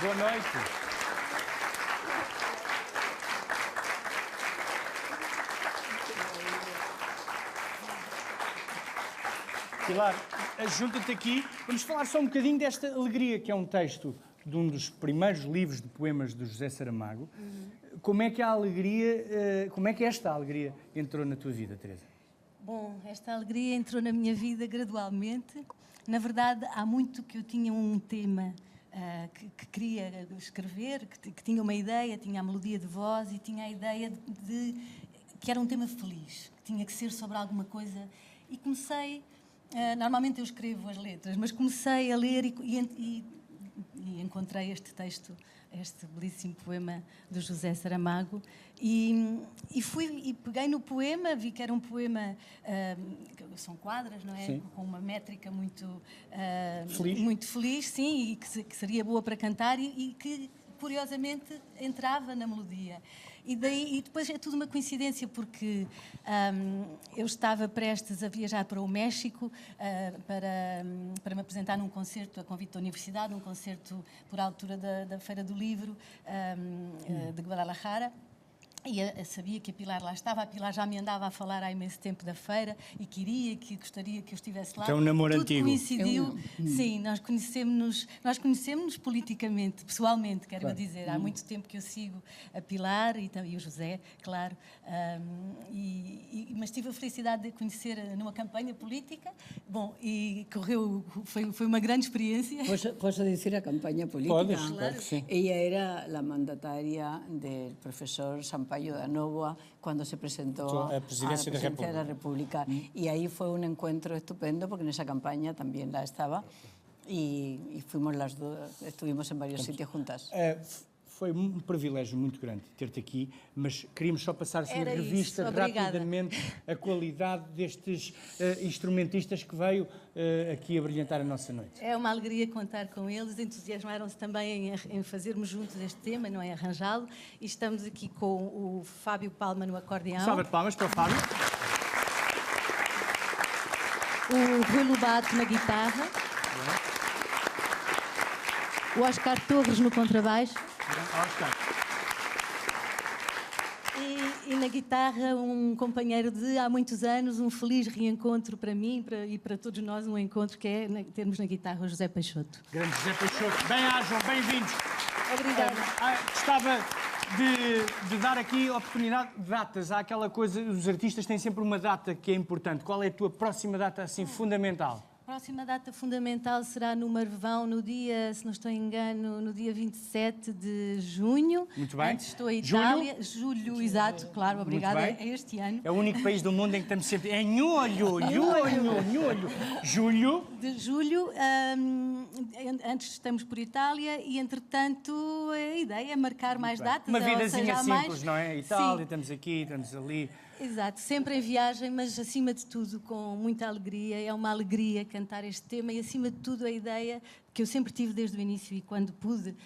Boa noite. Pilar, junta-te aqui. Vamos falar só um bocadinho desta Alegria, que é um texto de um dos primeiros livros de poemas do José Saramago. Como é que a alegria, como é que esta alegria entrou na tua vida, Teresa? Bom, esta alegria entrou na minha vida gradualmente. Na verdade, há muito que eu tinha um tema que queria escrever, que tinha uma ideia, tinha a melodia de voz e tinha a ideia de que era um tema feliz, que tinha que ser sobre alguma coisa. E comecei, normalmente eu escrevo as letras, mas comecei a ler e encontrei este texto, este belíssimo poema do José Saramago, e peguei no poema, vi que era um poema, são quadras, não é? Sim. Com uma métrica muito Feliz. muito feliz, sim, e que seria boa para cantar e que, curiosamente, entrava na melodia. E depois é tudo uma coincidência, porque eu estava prestes a viajar para o México para me apresentar num concerto a convite da universidade, um concerto por altura da Feira do Livro de Guadalajara. E eu sabia que a Pilar lá estava, a Pilar já me andava a falar há imenso tempo da feira e que gostaria que eu estivesse lá. Então, um namoro Tudo antigo. coincidiu. Sim, nós conhecemos politicamente, pessoalmente, quero dizer. Há muito tempo que eu sigo a Pilar e o José, claro. Mas tive a felicidade de conhecer numa campanha política. Bom, e foi uma grande experiência. ¿Puedo decir a campaña política? Podes, claro que sí. Ella era la mandataria del profesor Sampaio da Novoa cuando se presentó A presidencia de la República. Y ahí fue un encuentro estupendo, porque en esa campaña también la estaba. Y fuimos las dos, estuvimos en varios sitios juntas. Foi um privilégio muito grande ter-te aqui, mas queríamos só passar assim, Era a revista isso, obrigada. rapidamente a qualidade destes instrumentistas que veio aqui a brilhantar a nossa noite. É uma alegria contar com eles, entusiasmaram-se também em fazermos juntos este tema, não é? Arranjá-lo. E estamos aqui com o Fábio Palma no acordeão, Salva de palmas para o Fábio. o Rui Lobato na guitarra, o Oscar Torres no contrabaixo e na guitarra um companheiro de há muitos anos, um feliz reencontro para mim e para todos nós, um encontro que é termos na guitarra o José Peixoto. Grande José Peixoto. Bem-ajam, bem-vindos. Obrigada. Gostava de dar aqui oportunidade de datas. Há aquela coisa, os artistas têm sempre uma data que é importante. Qual é a tua próxima data assim fundamental? A próxima data fundamental será no Marvão, no dia, se não estou em engano, no dia 27 de junho. Muito bem. Antes estou em Itália. Julho, exato, claro, obrigada. bem. É este ano. É o único país do mundo em que estamos sempre em olho. Julho. De julho, antes estamos por Itália e, entretanto, a ideia é marcar mais datas. Uma ou vidazinha seja, há simples, mais... não é? Itália, Sim. estamos aqui, estamos ali. Exato, sempre em viagem, mas acima de tudo com muita alegria. É uma alegria cantar este tema e, acima de tudo, a ideia que eu sempre tive desde o início, e quando pude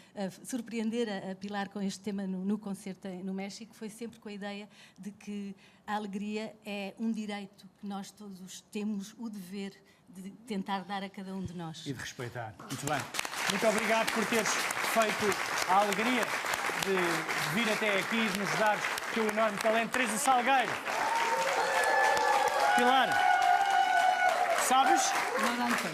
surpreender a Pilar com este tema no concerto no México, foi sempre com a ideia de que a alegria é um direito que nós todos temos o dever de tentar dar a cada um de nós. E de respeitar. Muito bem. Muito obrigado por teres feito a alegria de vir até aqui e de nos dar o teu enorme talento. Teresa Salgueiro. Pilar, sabes? No danzo.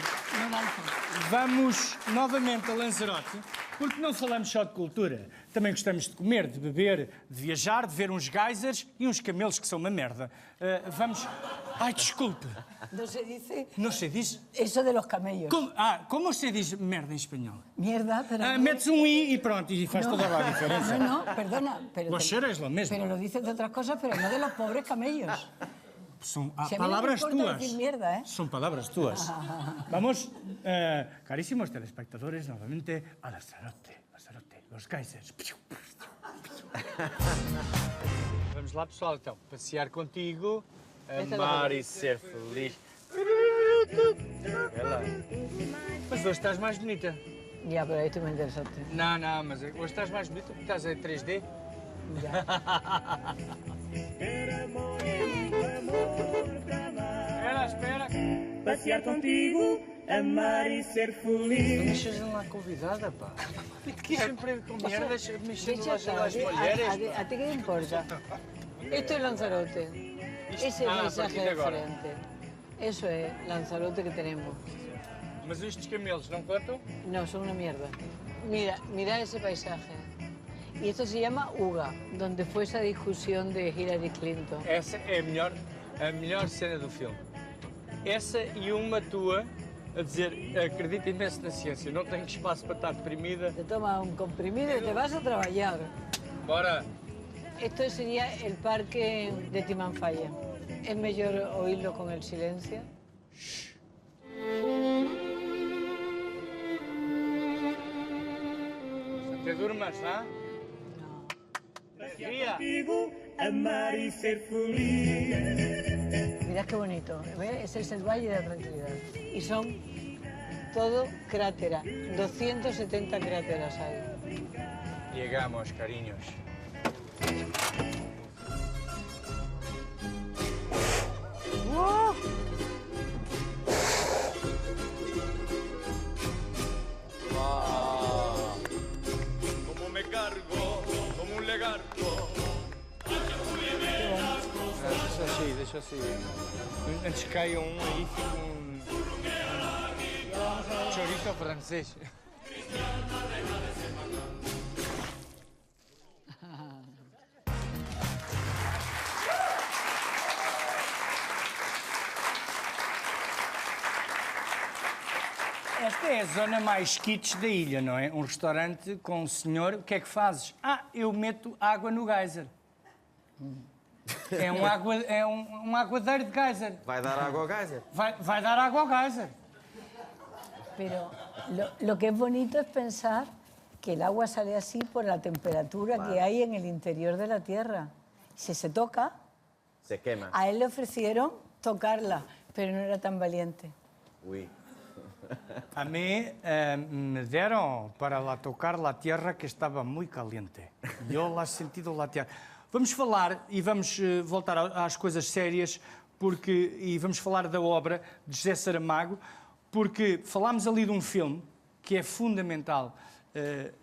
Vamos novamente a Lanzarote, porque não falamos só de cultura. Também gostamos de comer, de beber, de viajar, de ver uns geysers e uns camelos que são uma merda. Vamos... Ai, desculpe. No se dice Não se diz... eso de los camellos. Como se diz merda em espanhol? Mierda, pero... Metes um i e pronto, e faz toda a diferença. No, perdona. Pero Vos eres lo mesmo. Pero lo dices de otras cosas, pero no de los pobres camellos. São Se a mí no me palavras importa tuas. decir mierda, ¿eh? São palavras tuas. Vamos, carísimos telespectadores, novamente a Lanzarote, los geysers. Vamos lá, pessoal, então, passear contigo, amar e ser feliz. Ela. Mas hoje estás mais bonita. Ya, pero ahí estoy muy interesante. Não, mas hoje estás mais bonita porque estás em 3D. Espera. Pasear contigo amar e ser feliz. Deixas uma convidada, pá. Sempre com merdas, mexendo Deixa las estar, mulheres. ¿a ti qué te importa? Esto es Lanzarote. Ese es el a paisaje partir de de agora. frente. Eso es Lanzarote que tenemos. Mas estes camelos não contam? No, son una mierda. Mira, mira ese paisaje. Y esto se llama Uga, donde fue esa discusión de Hillary Clinton. Essa é a melhor cena do filme. Essa e uma tua a dizer acredito imenso na ciência, não tenho espaço para estar deprimida. Te tomas un comprimido y te vas a trabajar. Bora! Esto sería el parque de Timanfaya. Es mejor oírlo con el silencio. Te durmas, não? Ria! Contigo, amar e ser feliz. Mirad qué bonito. ¿Ves? Ese es el Valle de la Tranquilidad. Y son todo cráteras. 270 cráteras hay. Llegamos, cariños. Como me cargo, como un legarto. Deixa assim. Antes que caia um aí, fica chorizo francês. Esta é a zona mais kitsch da ilha, não é? Um restaurante com um senhor. O que é que fazes? Ah, eu meto água no geyser. É um aguadeiro de geyser. Vai dar água ao geyser? Vai dar água ao geyser. Pero lo que es bonito es pensar que el agua sale así por la temperatura que hay en el interior de la Tierra. Si se toca, Se queima. a él le ofrecieron tocarla, pero no era tan valiente. Ui. A mí me dieron para lá tocar la tierra que estava muito caliente. Eu lá sentido la tierra. Vamos falar e vamos voltar às coisas sérias e vamos falar da obra de José Saramago, porque falámos ali de um filme que é fundamental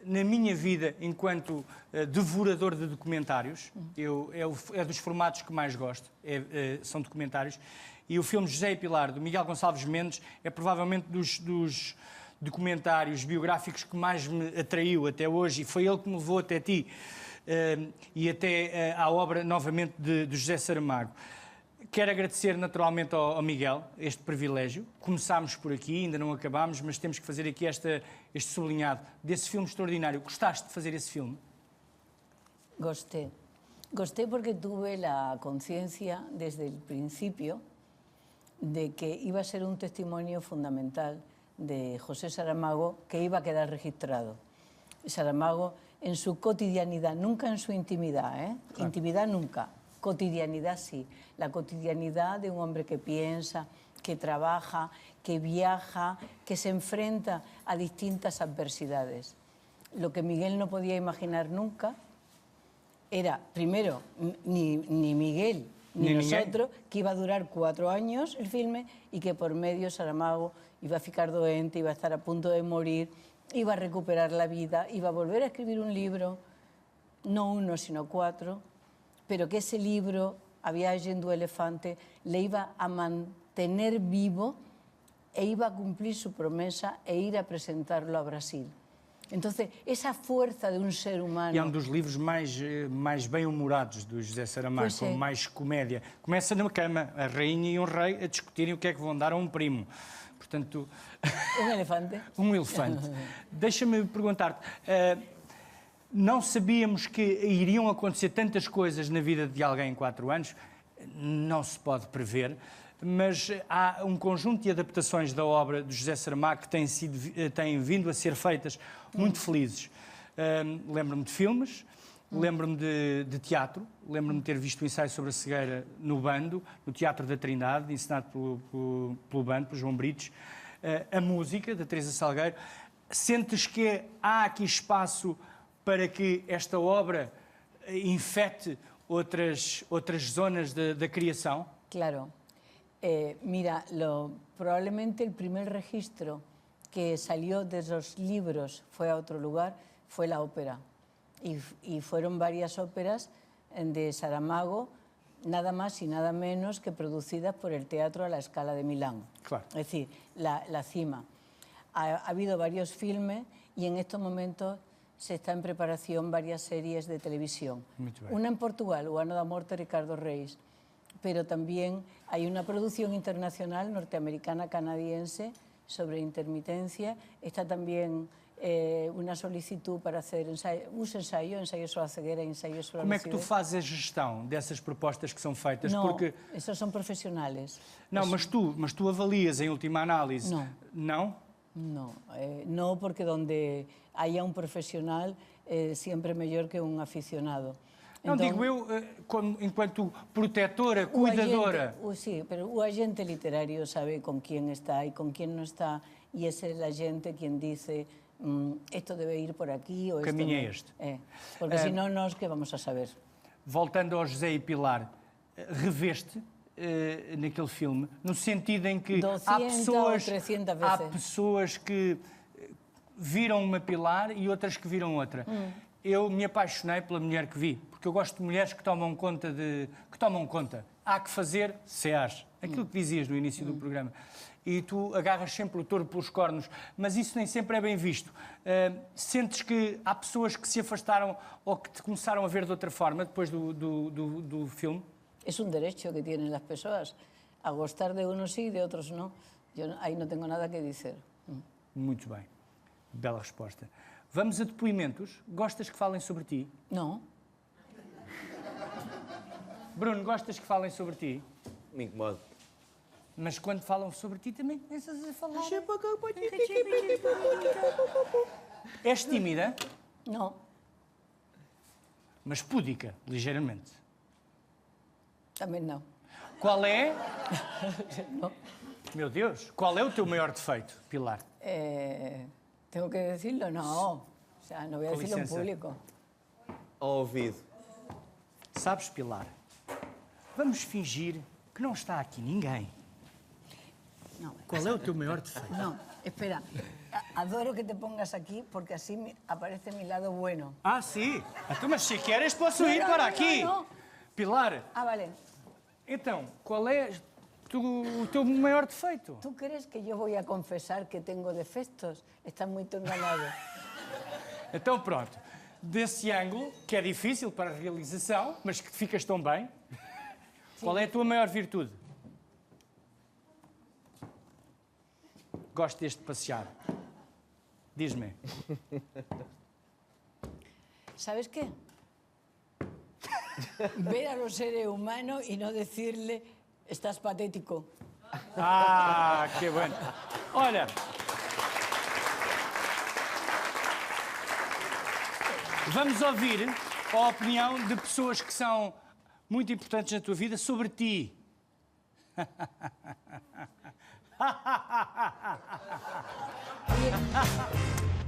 na minha vida enquanto devorador de documentários. É dos formatos que mais gosto, são documentários. E o filme José e Pilar, do Miguel Gonçalves Mendes, é provavelmente dos documentários biográficos que mais me atraiu até hoje, e foi ele que me levou até ti e até à obra, novamente, de José Saramago. Quero agradecer naturalmente ao Miguel este privilégio. Começámos por aqui, ainda não acabámos, mas temos que fazer aqui este sublinhado desse filme extraordinário. Gostaste de fazer esse filme? Gosté. Gosté porque tuve la conciencia desde el principio de que iba a ser un testimonio fundamental de José Saramago que iba a quedar registrado. Saramago en su cotidianidad, nunca en su intimidad, ¿eh? Claro. Intimidad nunca, cotidianidad sí. La cotidianidad de un hombre que piensa, que trabaja, que viaja, que se enfrenta a distintas adversidades. Lo que Miguel no podía imaginar nunca era, primero, ni Miguel ni nosotros, que iba a durar 4 años el filme y que por medio Saramago iba a ficar doente, iba a estar a punto de morir, iba a recuperar la vida, iba a volver a escribir un libro, no 1, sino 4, pero que ese libro, A viaje en do elefante, le iba a mantener vivo e iba a cumplir su promesa e ir a presentarlo a Brasil. Entonces, esa fuerza de um ser humano... E é um dos livros mais bem-humorados do José Saramago, com mais comédia. Começa na cama, a rainha e um rei a discutirem o que é que vão dar a um primo. Portanto... Um elefante. Um elefante. Deixa-me perguntar-te, não sabíamos que iriam acontecer tantas coisas na vida de alguém em 4 anos, não se pode prever, mas há um conjunto de adaptações da obra de José Saramago que têm vindo a ser feitas muito felizes. Lembro-me de filmes, lembro-me de teatro, lembro-me de ter visto o ensaio sobre a cegueira no Bando, no Teatro da Trindade, ensinado pelo Bando, pelo João Brites, a música, da Teresa Salgueiro. Sentes que há aqui espaço para que esta obra infecte outras zonas da criação? Claro. Mira, probablemente el primer registro que salió de esos libros fue a otro lugar, fue la ópera. Y fueron varias óperas de Saramago, nada más y nada menos que producidas por el Teatro a la Scala de Milán. Claro. Es decir, la cima. Ha habido varios filmes y en estos momentos se está en preparación varias series de televisión. Una en Portugal, O ano da morte, Ricardo Reis, pero también hay una producción internacional norteamericana, canadiense, sobre intermitencia. Está también una solicitud para hacer ensaios sobre a cegueira e ensaios sobre a Como é que tu lucidez. fazes a gestão dessas propostas que são feitas? No, Porque esos son profesionales. não, mas tu avalias em última análise. Não. Não? No, no, porque donde haya un profesional siempre mejor que un aficionado. Não, Então, digo eu, enquanto protetora, o cuidadora. sí, pero o agente literario sabe con quién está y con quién no está, y es el agente quien dice esto debe ir por aquí o esto caminho é no. este. Porque si no, nós que vamos a saber. Voltando ao José e Pilar, reveste naquele filme, no sentido em que 200 ou 300 há vezes. pessoas que viram uma Pilar e outras que viram outra. Eu me apaixonei pela mulher que vi, porque eu gosto de mulheres que tomam conta Há que fazer SEAS, aquilo que dizias no início do programa. E tu agarras sempre o touro pelos cornos, mas isso nem sempre é bem visto. Sentes que há pessoas que se afastaram ou que te começaram a ver de outra forma depois do filme? Es un derecho que tienen las personas a gustar de unos sí y de otros no. Yo ahí no tengo nada que decir. Muito bem. Bela resposta. Vamos a depoimentos. Gostas que falem sobre ti? No. Bruno, gostas que falem sobre ti? Me incomoda. Mas quando falam sobre ti também começas a falar. És tímida, No. mas púdica, ligeiramente. También no. Qual é... No. Meu Deus, qual é o teu maior defeito, Pilar? ¿Tengo que decirlo? No. O sea, no voy a Con decirlo en licencia. público. Ao ouvido. Sabes, Pilar, vamos fingir que não está aqui ninguém. No. Qual é o teu maior defeito? No, espera. Adoro que te pongas aquí porque así aparece mi lado bueno. Ah, sim. Então, mas se queres, posso ir Não, para não, aqui. não. Pilar, Ah, vale. então, qual é o teu maior defeito? ¿Tú crees que yo voy a confesar que tengo defectos? Estás muy enganado. Então, pronto. Desse ângulo, que é difícil para a realização, mas que ficas tão bem, qual é a tua maior virtude? Gosto deste passear. Diz-me. ¿Sabes qué? Ver a los seres humanos y no decirle, estás patético. Ah, que bueno. Olha. Vamos ouvir a opinião de pessoas que são muito importantes na tua vida sobre ti.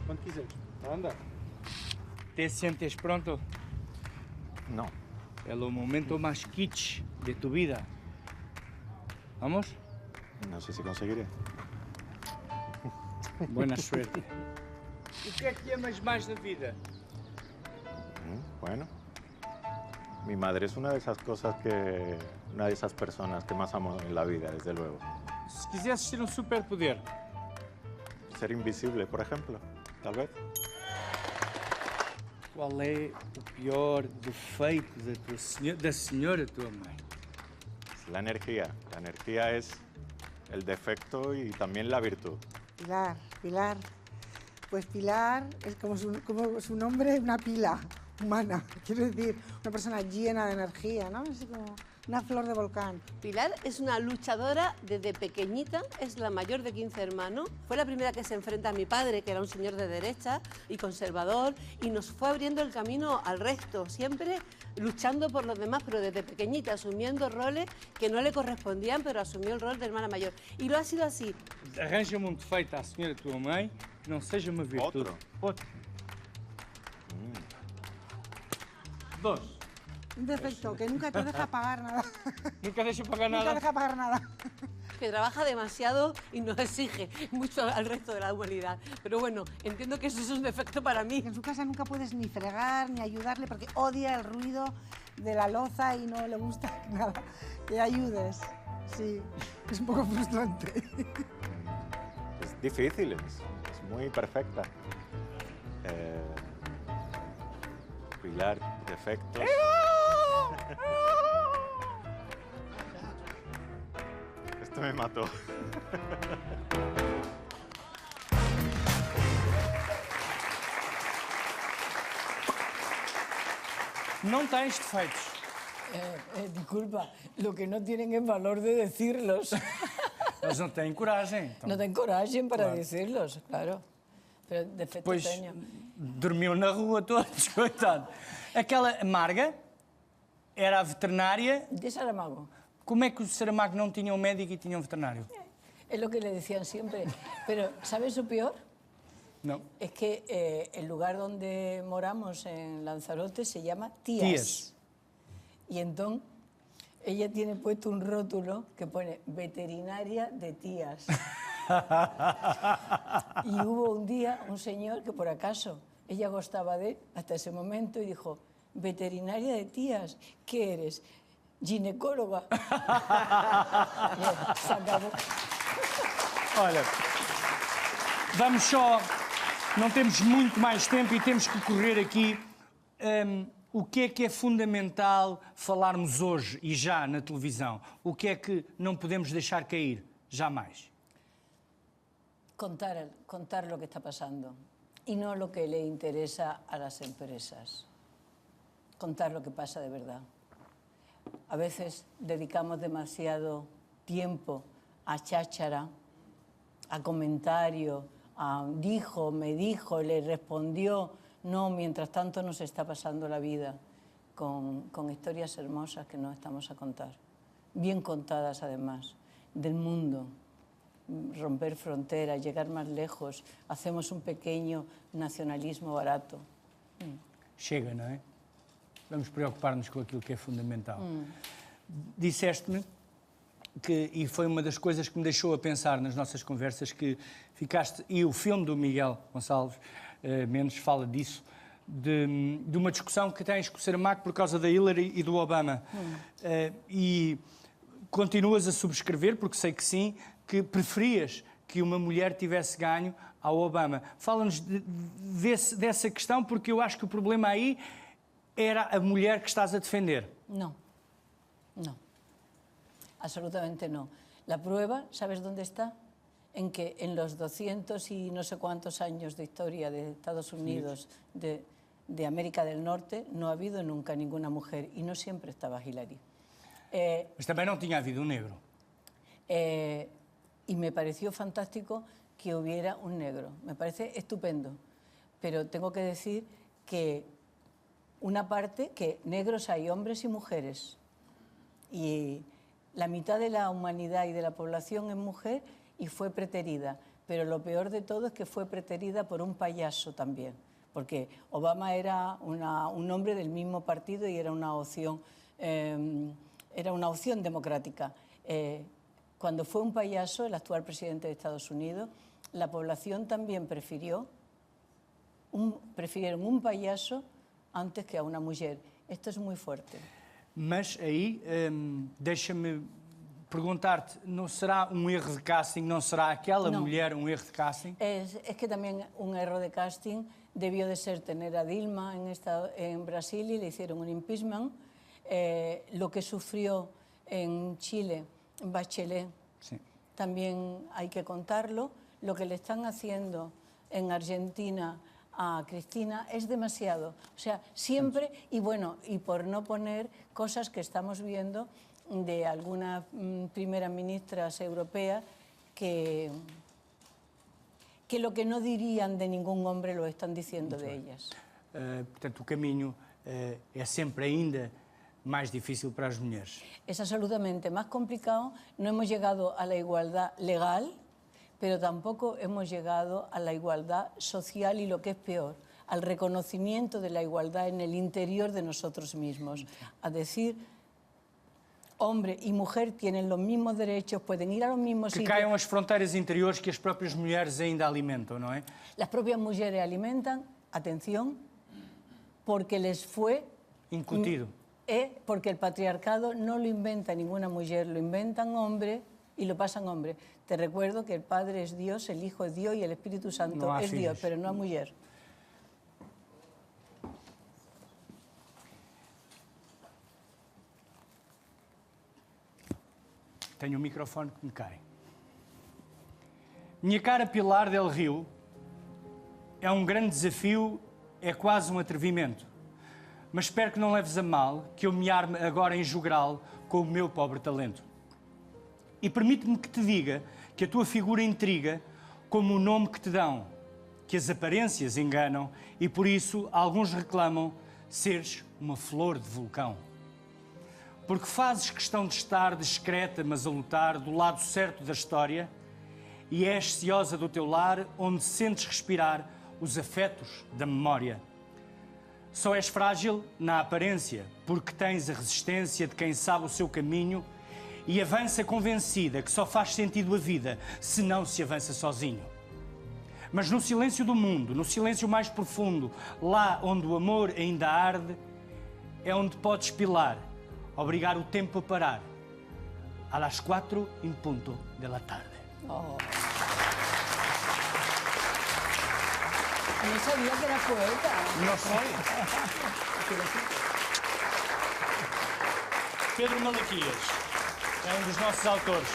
Quando quiser. Anda. ¿Te sientes pronto? No. É o momento mais kitsch de tu vida. Vamos? No sé si conseguiré. Buena suerte. O que é que amas mais da vida? Bueno. Mi madre es una de esas cosas que... Una de esas personas que más amo en la vida, desde luego. Se quisesses ter um superpoder, Ser invisible, por ejemplo. Tal vez. qual é o pior defeito da senhora tua mãe? La energía. La energía es el defecto y también la virtud. Pilar. Pues Pilar es como su nombre, una pila humana. Quiero decir, una persona llena de energía, ¿no? Así como una flor de volcán. Pilar es una luchadora desde pequeñita, es la mayor de 15 hermanos. Fue la primera que se enfrenta a mi padre, que era un señor de derecha y conservador, y nos fue abriendo el camino al resto, siempre luchando por los demás, pero desde pequeñita, asumiendo roles que no le correspondían, pero asumió el rol de hermana mayor. Y lo ha sido así. Arranja-me um defeito à senhora tua mãe que não seja uma virtude. Outro? Outro. Dois. Un defecto, que nunca te deja pagar nada. Nunca deja pagar Nunca nada. deja pagar nada. Que trabaja demasiado y nos exige mucho al resto de la humanidad. Pero bueno, entiendo que eso es un defecto para mí. En su casa nunca puedes ni fregar ni ayudarle porque odia el ruido de la loza y no le gusta nada que ayudes. Sí, es un poco frustrante. Es difícil, es muy perfecta. Pilar, defectos. Esto me mató. Não tens defeitos. Disculpa, lo que no tienen es valor de decirlos. Eles não têm coragem. Então, No ten coraje para Claro. decirlos, claro. Pero defecto Pois teño. dormiu na rua todos, coitado. Aquela Marga era a veterinária. De Saramago. Como é que o Saramago não tinha um médico e tinha um veterinário? Es lo que le decían siempre. Pero, ¿sabes lo peor? Não. Es que el lugar donde moramos en Lanzarote se llama Tías. Tías. Y entonces ella tiene puesto un rótulo que pone veterinaria de Tías. Y hubo un día un señor que por acaso ella gustaba de él hasta ese momento y dijo, veterinaria de Tías, ¿qué eres? Ginecóloga. Y se acabó. Olha, vamos só. Não temos muito mais tempo e temos que correr aqui. O que é fundamental falarmos hoje e já na televisão? O que é que não podemos deixar cair? Jamais. Contar lo que está pasando y no lo que le interesa a las empresas. Contar lo que pasa de verdad. A veces dedicamos demasiado tiempo a cháchara, a comentario, a dijo, me dijo, le respondió. No, mientras tanto nos está pasando la vida con historias hermosas que nos estamos a contar. Bien contadas además, del mundo. Romper fronteras, llegar más lejos. Hacemos un pequeño nacionalismo barato. Chega, não é? Vamos preocupar-nos com aquilo que é fundamental. Disseste-me que, e foi uma das coisas que me deixou a pensar nas nossas conversas, que ficaste, e o filme do Miguel Gonçalves Mendes fala disso, de uma discussão que tens com o Saramago por causa da Hillary e do Obama. E continuas a subscrever, porque sei que sim, que preferias que uma mulher tivesse ganho ao Obama. Fala-nos dessa questão, porque eu acho que o problema aí era a mulher que estás a defender. No, no, absolutamente no. La prueba, ¿sabes dónde está? En que en los 200 y no sé cuántos años de historia de Estados Unidos, de América del Norte, no ha habido nunca ninguna mujer y no siempre estaba Hillary. Mas também não tinha havido um negro. Y me pareció fantástico que hubiera un negro. Me parece estupendo. Pero tengo que decir que una parte, que negros hay hombres y mujeres. Y la mitad de la humanidad y de la población es mujer y fue preterida. Pero lo peor de todo es que fue preterida por un payaso también. Porque Obama era un hombre del mismo partido y era una opción democrática. Cuando fue un payaso, el actual presidente de Estados Unidos, la población también prefirieron un payaso antes que a una mujer. Esto es muy fuerte. Mas aí, deixa-me perguntar-te, não será um erro de casting, não será aquela mulher um erro de casting? Es que también un error de casting debió de ser tener a Dilma en Brasil y le hicieron un impeachment. Lo que sufrió en Chile Bachelet, sí, también hay que contarlo. Lo que le están haciendo en Argentina a Cristina es demasiado. O sea, siempre, y bueno, y por no poner cosas que estamos viendo de algunas primeras ministras europeas que lo que no dirían de ningún hombre lo están diciendo de ellas. Portanto, o caminho é sempre ainda más difícil para las mujeres. Es absolutamente más complicado. No hemos llegado a la igualdad legal, pero tampoco hemos llegado a la igualdad social y, lo que es peor, al reconocimiento de la igualdad en el interior de nosotros mismos, a decir, hombre y mujer tienen los mismos derechos, pueden ir a los mismos Que sitios. caiam as fronteiras interiores que as próprias mulheres ainda alimentam, não é? Las propias mujeres alimentan, atención, porque les fue Incutido. porque el patriarcado no lo inventa ninguna mujer, lo inventan hombres y lo pasan hombres. Te recuerdo que el Padre es Dios, el Hijo es Dios y el Espíritu Santo No há es Dios, filhos. pero no hay mujer. Tenho um microfone que me cai. Minha cara Pilar del Rio é um grande desafio, é quase um atrevimento. Mas espero que não leves a mal que eu me arme agora em jogral com o meu pobre talento. E permite-me que te diga que a tua figura intriga como o nome que te dão, que as aparências enganam e por isso alguns reclamam seres uma flor de vulcão. Porque fazes questão de estar discreta, mas a lutar do lado certo da história e és ciosa do teu lar, onde sentes respirar os afetos da memória. Só és frágil na aparência, porque tens a resistência de quem sabe o seu caminho e avança convencida que só faz sentido a vida se não se avança sozinho. Mas no silêncio do mundo, no silêncio mais profundo, lá onde o amor ainda arde, é onde podes pilar, obrigar o tempo a parar, a las 4 en punto de la tarde. Oh. No sabía que era poeta. No soy. Pedro Malaquias é um dos nossos autores.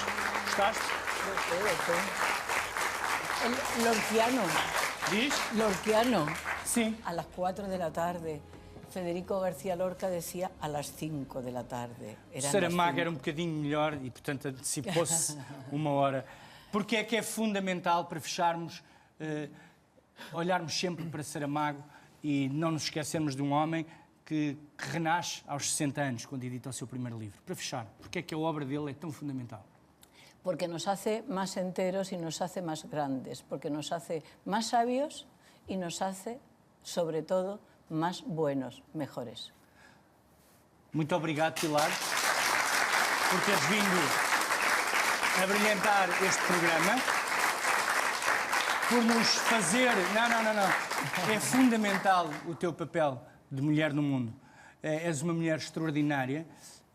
Gostaste? El Lorquiano. ¿Diz? Lorquiano. Sí. A las 4 de la tarde. Federico García Lorca decía a las 5 de la tarde. Eran Saramago las era um bocadinho melhor e, portanto, antecipou-se uma hora. Porque é que é fundamental para fecharmos, olharmos sempre para Saramago e não nos esquecermos de um homem que renasce aos 60 anos, quando edita o seu primeiro livro. Para fechar, porque é que a obra dele é tão fundamental? Porque nos hace más enteros y nos hace más grandes, porque nos hace más sabios y nos hace, sobre todo, más buenos, mejores. Muito obrigado, Pilar, por teres vindo a brilhantar este programa, por nos fazer... Não. É fundamental o teu papel de mulher no mundo. És uma mulher extraordinária,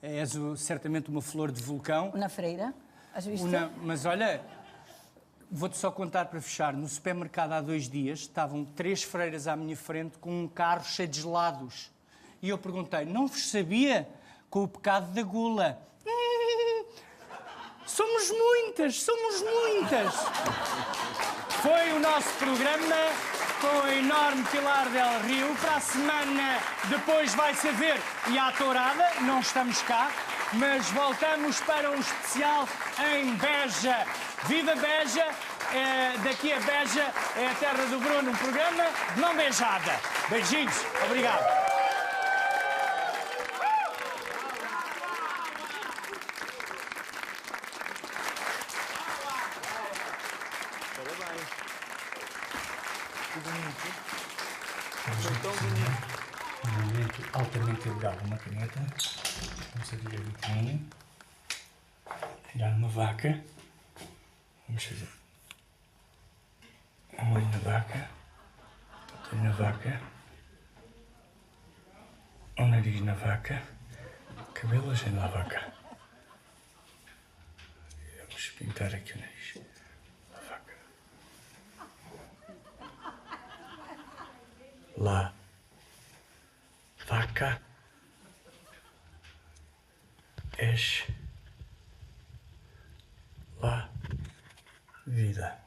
és certamente uma flor de vulcão. Uma freira, has visto? Mas olha, vou-te só contar para fechar. No supermercado há 2 dias estavam 3 freiras à minha frente com um carro cheio de gelados. E eu perguntei, não vos sabia com o pecado da gula? Somos muitas! Foi o nosso programa com a enorme Pilar del Rio. Para a semana depois vai saber e à tourada, não estamos cá, mas voltamos para um especial em Beja. Viva Beja! Daqui a Beja é a terra do Bruno, um programa de mão beijada. Beijinhos, obrigado. Um momento altamente legal, uma caneta, vamos fazer a vitrine, tirar uma vaca, vamos fazer um olho na vaca, outro olho na vaca, um nariz na vaca, cabelos na vaca. Vamos pintar aqui o nariz da vaca. Lá. Vaca es la vida.